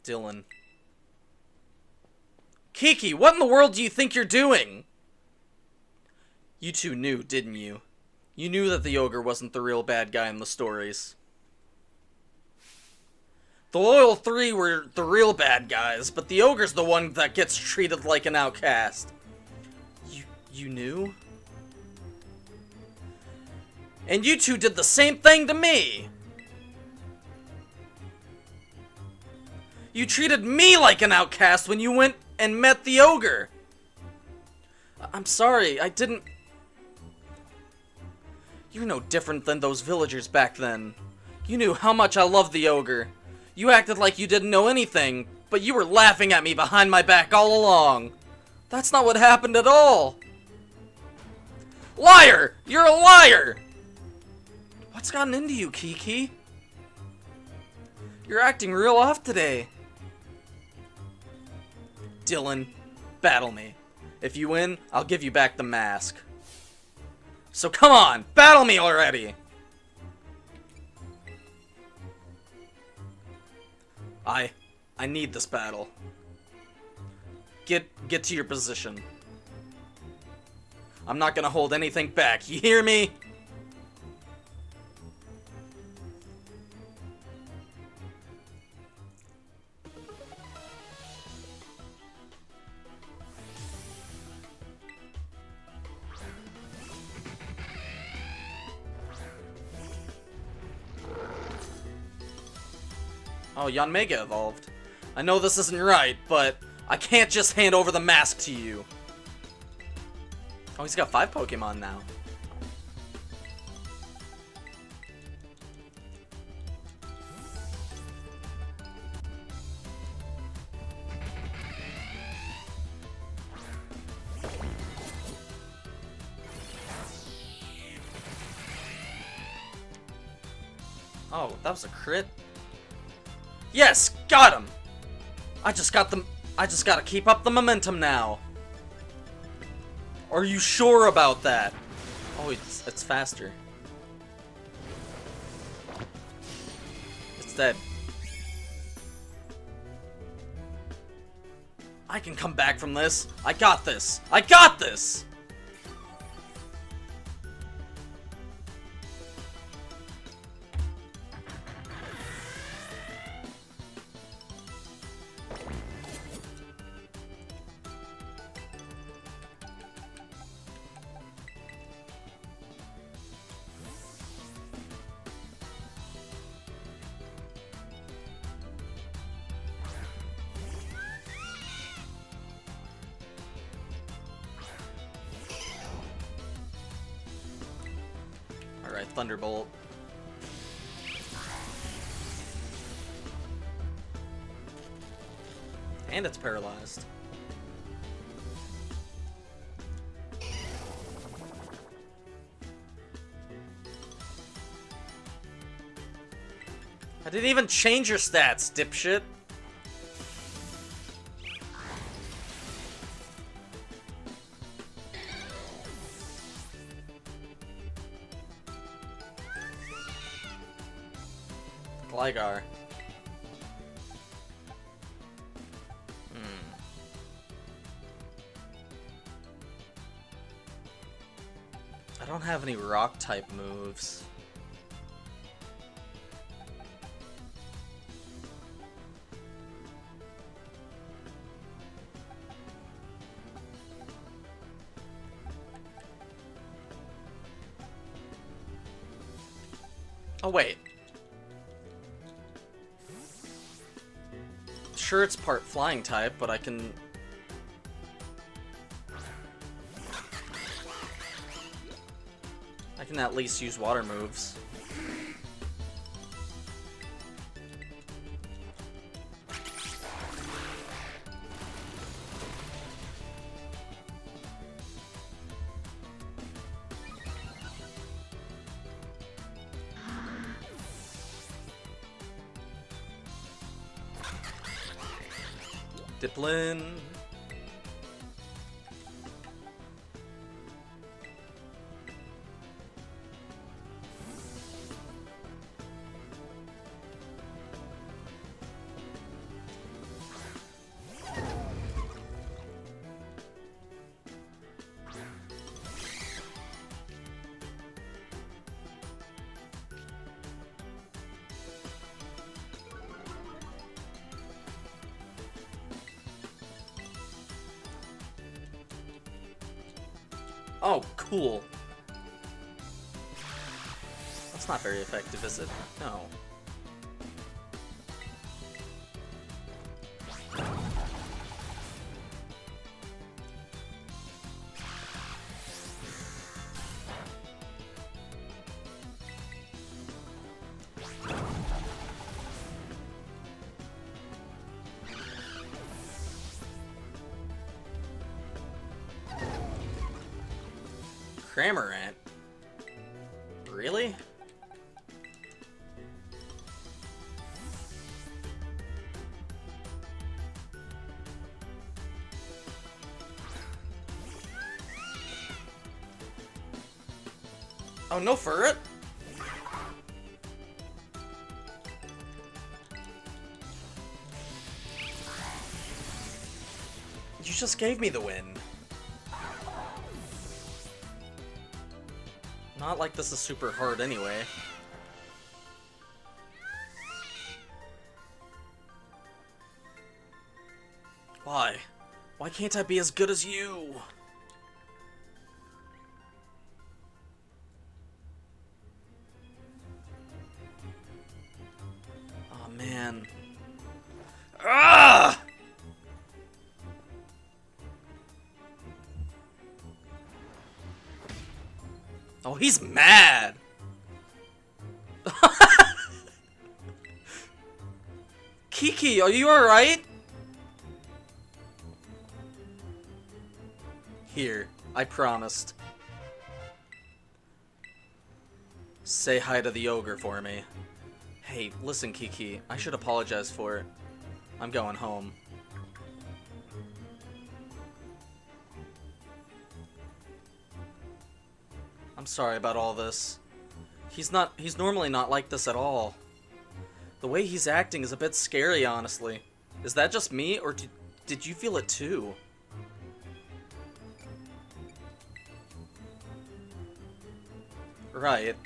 Dylan. Kiki, what in the world do you think you're doing? You two knew, didn't you? You knew that the ogre wasn't the real bad guy in the stories. The Loyal Three were the real bad guys, but the ogre's the one that gets treated like an outcast. You knew? And you two did the same thing to me! You treated me like an outcast when you went and met the ogre! I'm sorry, I didn't... You're no different than those villagers back then. You knew how much I loved the ogre. You acted like you didn't know anything, but you were laughing at me behind my back all along. That's not what happened at all. Liar! You're a liar! What's gotten into you, Kiki? You're acting real off today. Dylan, battle me. If you win, I'll give you back the mask. So come on, battle me already! I need this battle. Get to your position. I'm not gonna hold anything back, you hear me? Oh, Yanmega evolved. I know this isn't right, but I can't just hand over the mask to you. Oh, he's got 5 Pokemon now. Oh, that was a crit? Yes, got him! I just gotta keep up the momentum now. Are you sure about that? Oh, it's faster. It's dead. I can come back from this. I got this. I got this! Alright, Thunderbolt. And it's paralyzed. I didn't even change your stats, dipshit. Gligar. I don't have any rock type moves. Oh wait. Sure, it's part flying type, but I can... I can at least use water moves. Diplin. Oh, cool. That's not very effective, is it? No. Cramorant? Really? Oh, no ferret? You just gave me the win. Not like this is super hard anyway. Why? Why can't I be as good as you? Oh man. Ah! Oh, he's mad. Kiki, are you alright? Here, I promised. Say hi to the ogre for me. Hey, listen, Kiki, I should apologize for it. I'm going home. I'm sorry about all this. He's normally not like this at all. The way he's acting is a bit scary, honestly. Is that just me, or did you feel it too? Right.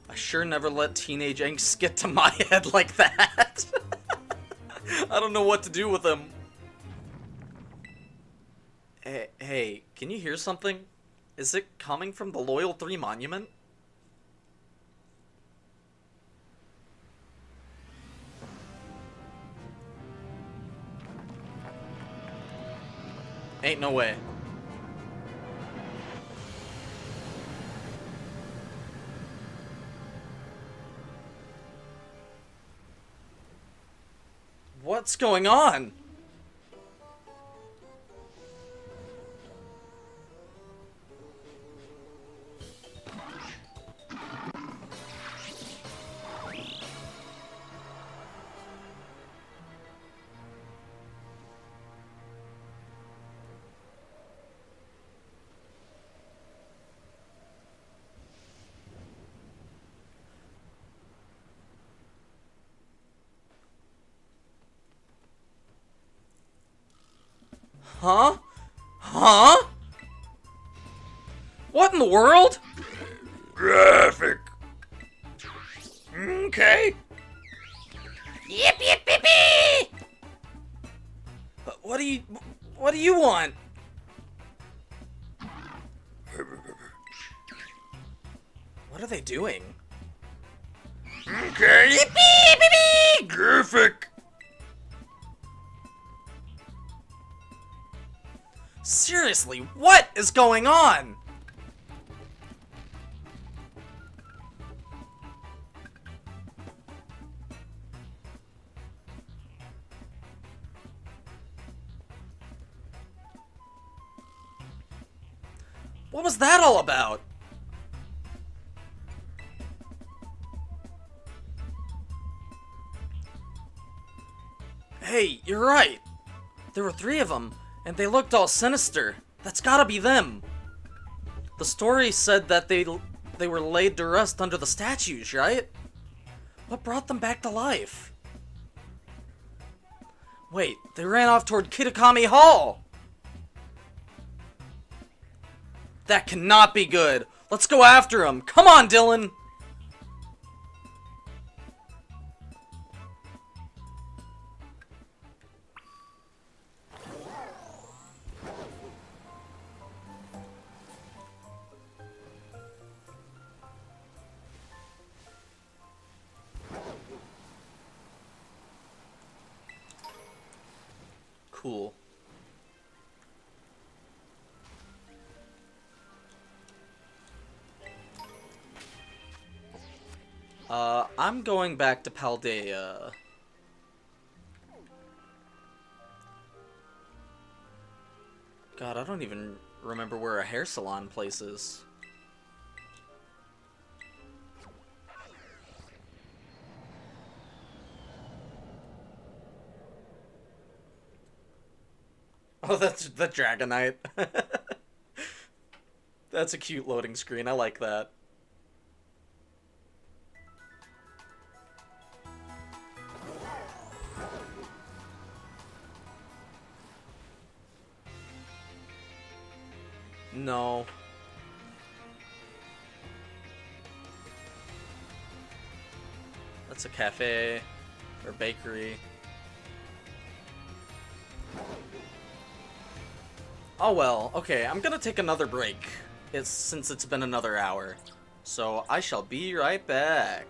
I sure never let teenage angst get to my head like that. I don't know what to do with him. Hey, can you hear something? Is it coming from the Loyal 3 monument? Ain't no way. What's going on? Huh? Huh? What in the world? Graphic. Okay. Yip yip yip yip! What do you want? What are they doing? Okay. Yippee! Graphic. Seriously, what is going on? What was that all about? Hey, you're right. There were 3 of them, and they looked all sinister. That's gotta be them. The story said that they were laid to rest under the statues, right? What brought them back to life? Wait, they ran off toward Kitakami Hall! That cannot be good. Let's go after him. Come on, Dylan! Cool. I'm going back to Paldea. God, I don't even remember where a hair salon place is. Oh, that's the Dragonite. That's a cute loading screen. I like that. No. That's a cafe or bakery. Oh well, okay, I'm gonna take another break. Since it's been another hour. So I shall be right back.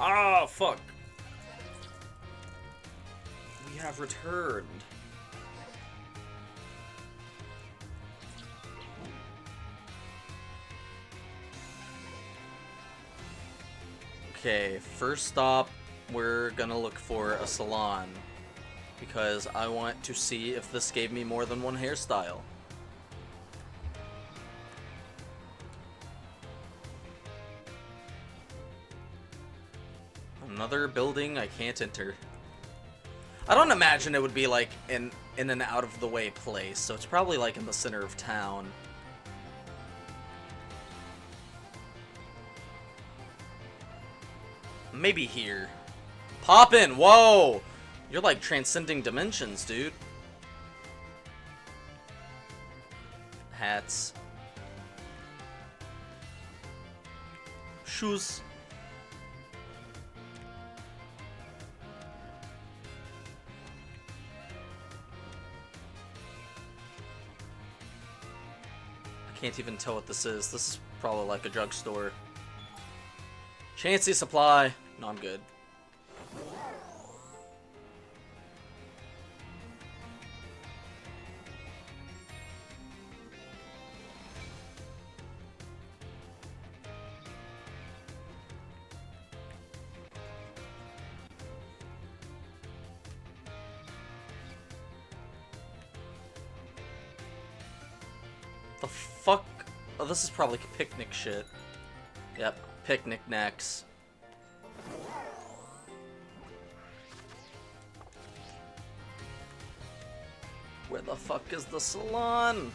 Ah, fuck. We have returned. Okay, first stop, we're gonna look for a salon. Because I want to see if this gave me more than one hairstyle. Another building I can't enter. I don't imagine it would be like in an out of the way place, so it's probably like in the center of town. Maybe here. Pop in! Whoa! You're like transcending dimensions, dude. Hats. Shoes. I can't even tell what this is. This is probably like a drugstore. Chancy supply. No, I'm good. The fuck? Oh, this is probably picnic shit. Yep, picnic necks. Where the fuck is the salon?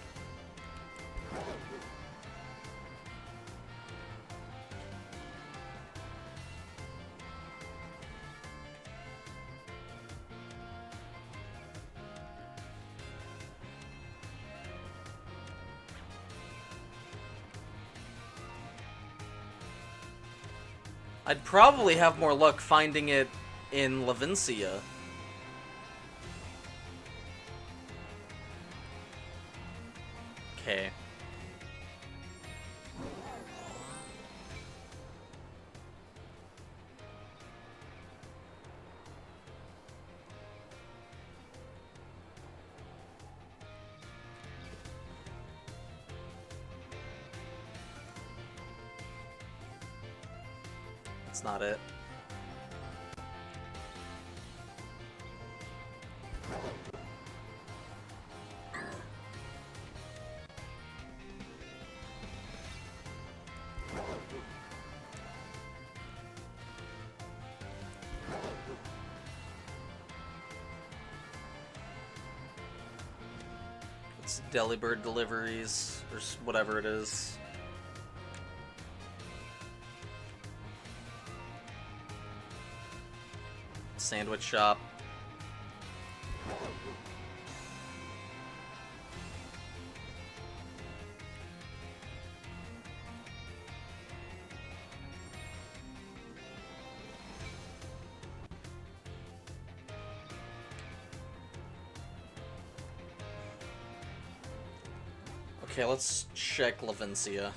I'd probably have more luck finding it in Levincia. Okay. That's not it. It's Delibird deliveries, or whatever it is. Sandwich shop. Okay, let's check Levincia.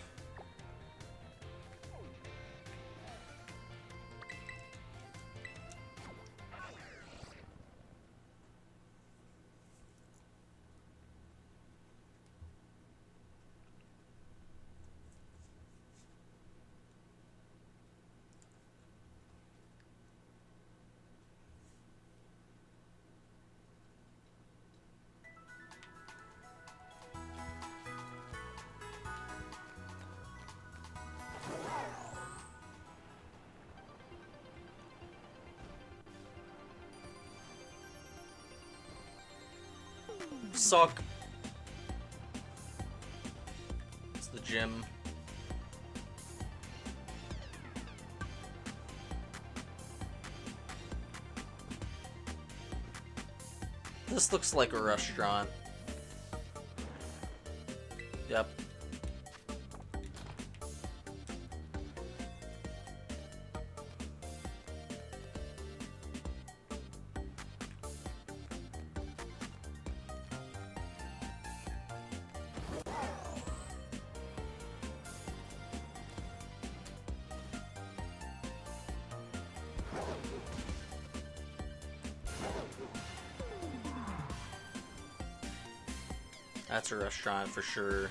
Suck. It's the gym. This looks like a restaurant. Yep. That's a restaurant for sure.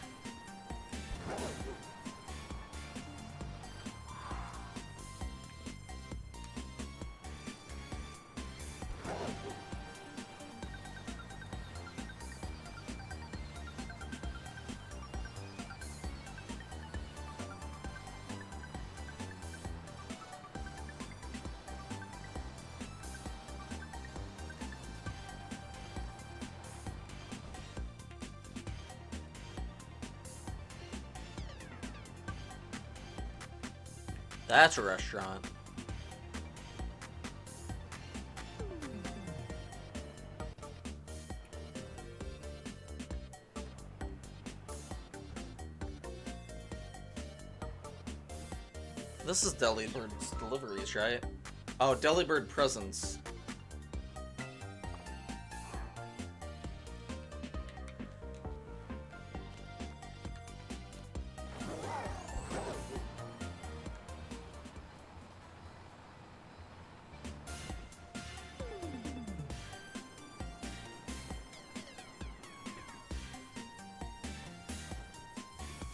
That's a restaurant. This is Delibird's Deliveries, right? Oh, Delibird Presents.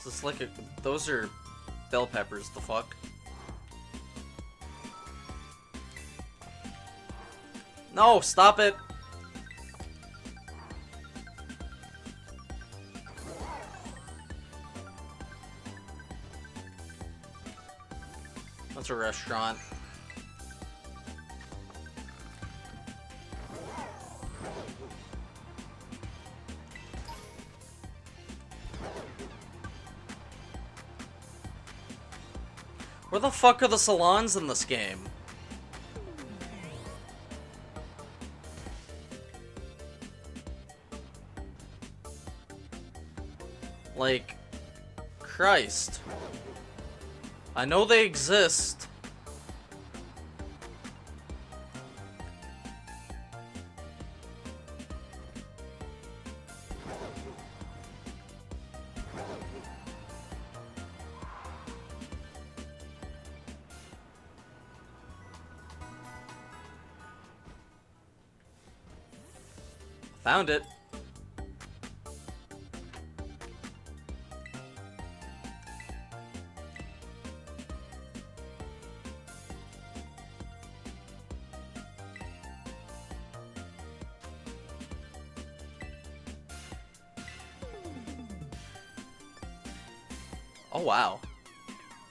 Is this like a... Those are bell peppers, the fuck? No, stop it! That's a restaurant. Where the fuck are the salons in this game? Like, Christ. I know they exist. Found it. Oh wow.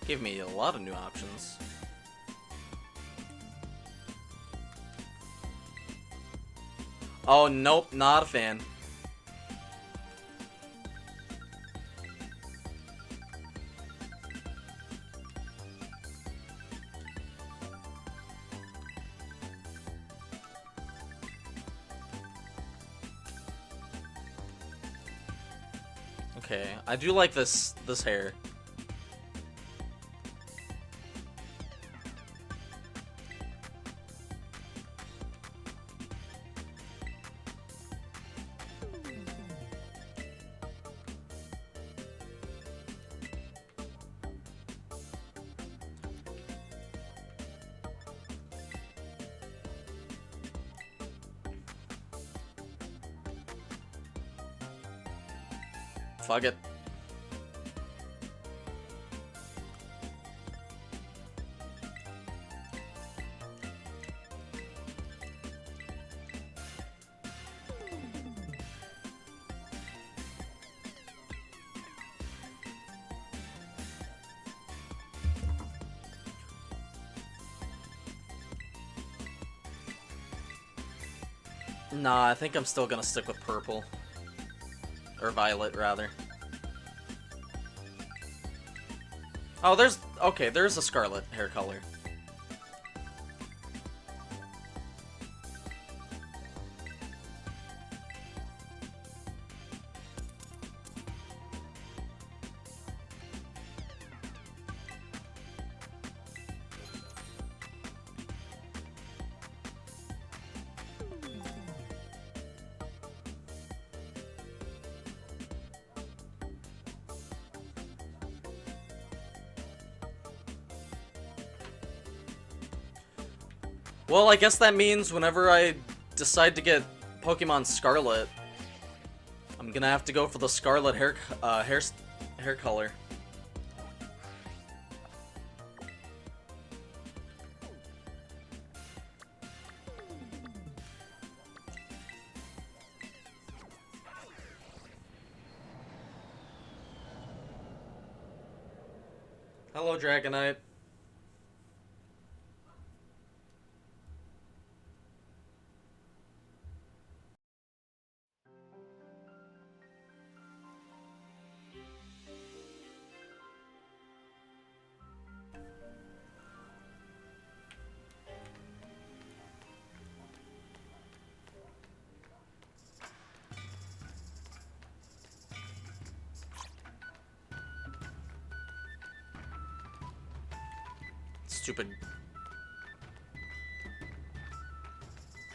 Gave me a lot of new options. Oh, nope, not a fan. Okay, I do like this hair. Fuck it. Nah, I think I'm still gonna stick with purple. Or violet, rather. Oh, there's a scarlet hair color. Well, I guess that means whenever I decide to get Pokemon Scarlet, I'm gonna have to go for the scarlet hair color. Hello, Dragonite.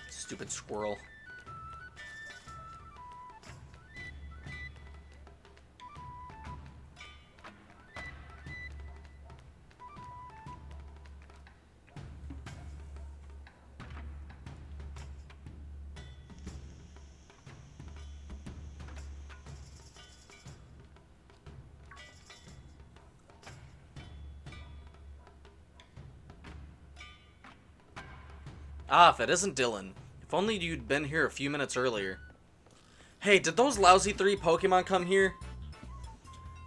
Stupid squirrel. Ah, if it isn't Dylan. If only you'd been here a few minutes earlier. Hey, did those lousy 3 Pokemon come here?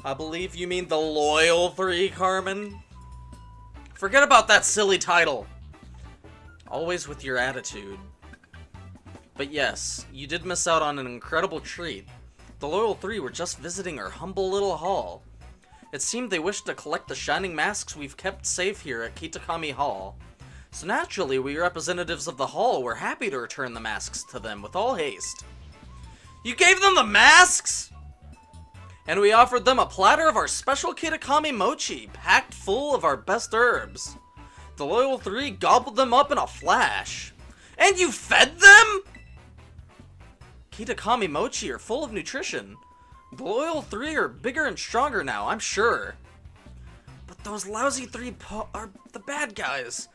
I believe you mean the loyal 3, Carmen. Forget about that silly title. Always with your attitude. But yes, you did miss out on an incredible treat. The loyal 3 were just visiting our humble little hall. It seemed they wished to collect the shining masks we've kept safe here at Kitakami Hall. So naturally, we representatives of the hall were happy to return the masks to them with all haste. You gave them the masks?! And we offered them a platter of our special Kitakami mochi, packed full of our best herbs. The loyal 3 gobbled them up in a flash. And you fed them?! Kitakami mochi are full of nutrition. The loyal 3 are bigger and stronger now, I'm sure. But those lousy 3 are the bad guys.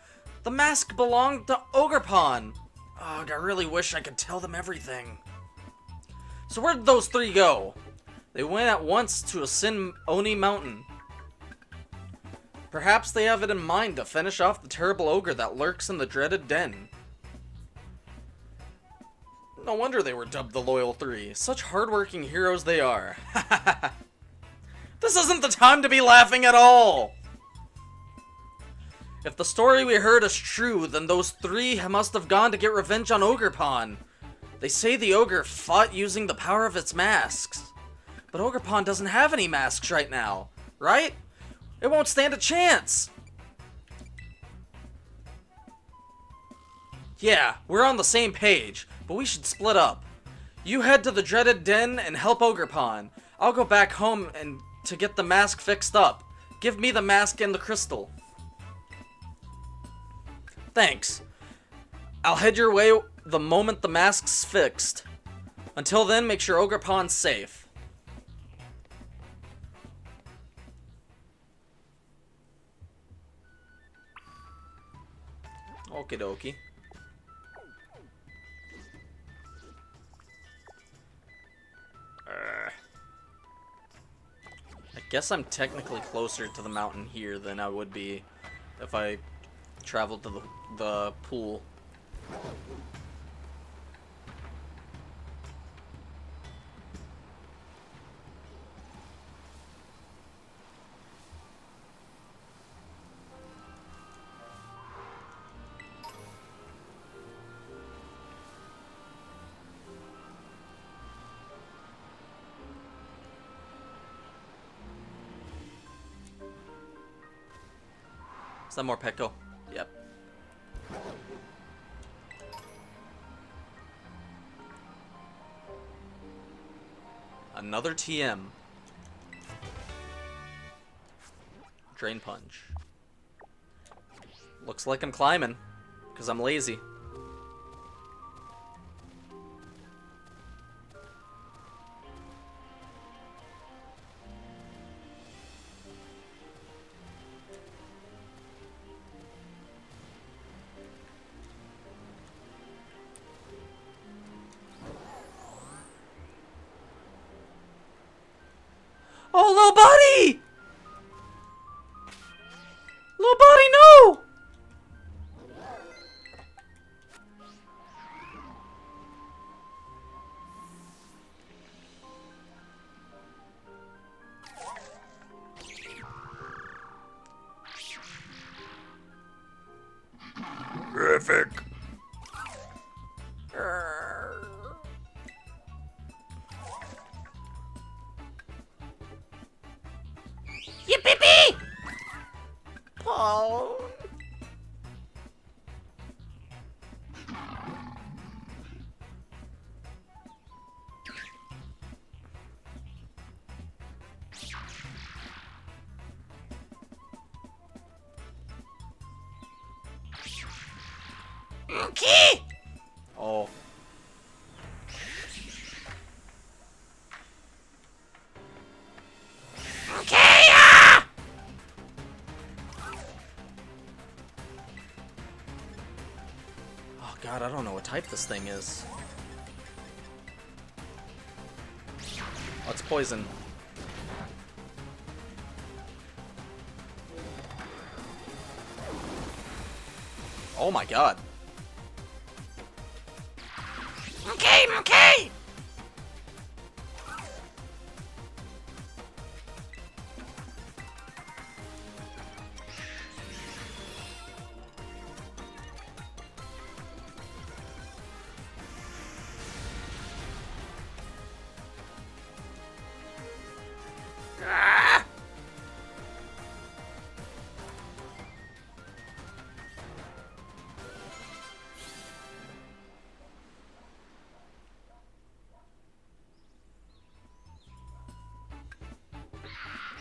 The mask belonged to Ogerpon. Ugh, I really wish I could tell them everything. So where did those 3 go? They went at once to Asin Oni Mountain. Perhaps they have it in mind to finish off the terrible ogre that lurks in the dreaded den. No wonder they were dubbed the Loyal 3. Such hardworking heroes they are. This isn't the time to be laughing at all! If the story we heard is true, then those 3 must have gone to get revenge on Ogerpon. They say the ogre fought using the power of its masks. But Ogerpon doesn't have any masks right now, right? It won't stand a chance! Yeah, we're on the same page, but we should split up. You head to the dreaded den and help Ogerpon. I'll go back home and to get the mask fixed up. Give me the mask and the crystal. Thanks. I'll head your way the moment the mask's fixed. Until then, make sure Ogerpon's safe. Okie dokie. I guess I'm technically closer to the mountain here than I would be if I traveled to the pool. Is that more Petco? Yep. Another TM. Drain Punch. Looks like I'm climbing, because I'm lazy. terrific. Yippee! Pawn. Okay. Oh. Okay. Ah! Oh god, I don't know what type this thing is. Oh, it's poison. Oh my god. Okay. Ah!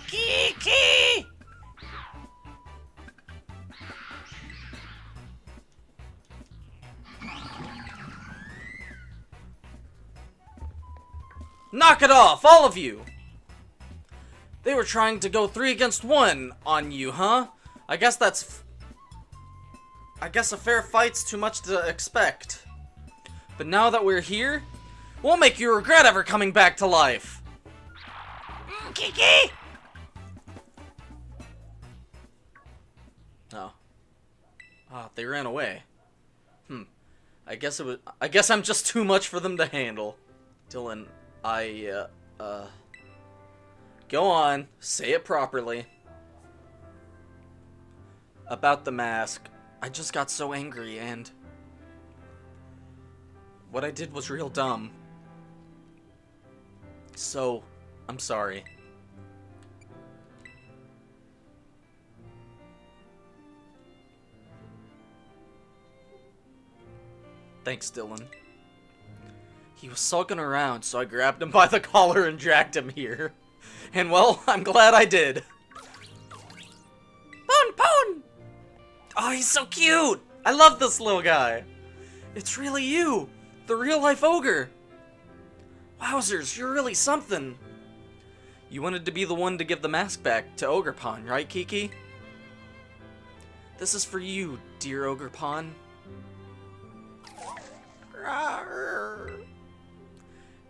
Kiki! Knock it off, all of you! They were trying to go 3 against 1 on you, huh? I guess a fair fight's too much to expect. But now that we're here, we'll make you regret ever coming back to life. Kiki! Oh. Ah, they ran away. I guess I'm just too much for them to handle. Dylan, go on, say it properly. About the mask, I just got so angry and what I did was real dumb. So, I'm sorry. Thanks, Dylan. He was sulking around, so I grabbed him by the collar and dragged him here. And well, I'm glad I did. Pon! Oh, he's so cute! I love this little guy. It's really you, the real-life ogre. Wowzers, you're really something. You wanted to be the one to give the mask back to Ogre Pon, right, Kiki? This is for you, dear Ogre Pon.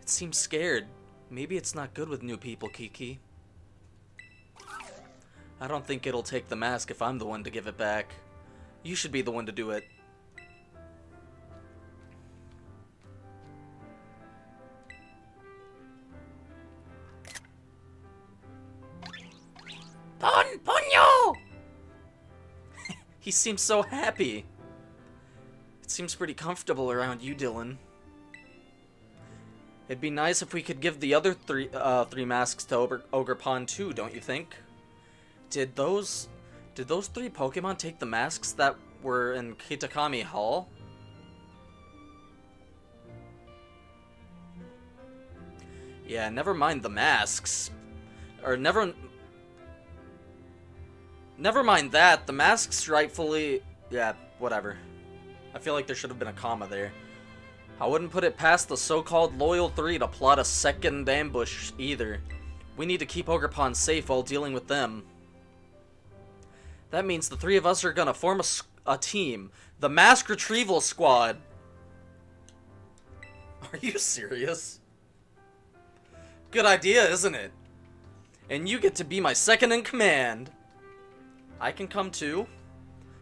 It seems scared. Maybe it's not good with new people, Kiki. I don't think it'll take the mask if I'm the one to give it back. You should be the one to do it. Ponyo! He seems so happy. It seems pretty comfortable around you, Dylan. It'd be nice if we could give the other three masks to Ogre Pon too, don't you think? Did those 3 Pokemon take the masks that were in Kitakami Hall? Yeah, never mind the masks. Or never mind that. The masks rightfully... Yeah, whatever. I feel like there should have been a comma there. I wouldn't put it past the so-called Loyal 3 to plot a second ambush either. We need to keep Ogre Pon safe while dealing with them. That means the 3 of us are gonna form a team. The Mask Retrieval Squad. Are you serious? Good idea, isn't it? And you get to be my second in command. I can come too.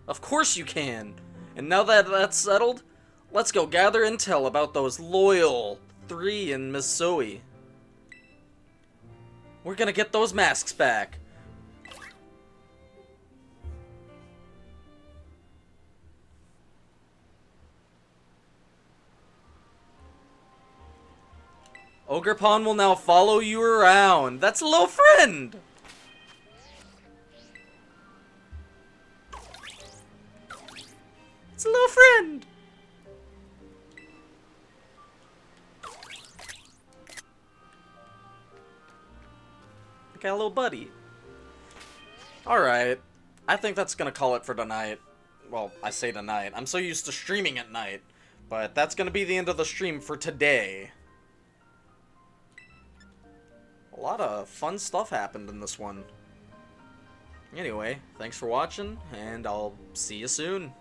Of course you can. And now that that's settled, let's go gather intel about those Loyal 3 in Missouri. We're gonna get those masks back. Ogerpon will now follow you around. That's a little friend! It's a little friend! Got a little buddy. Alright. I think that's gonna call it for tonight. Well, I say tonight. I'm so used to streaming at night. But that's gonna be the end of the stream for today. A lot of fun stuff happened in this one. Anyway, thanks for watching, and I'll see you soon.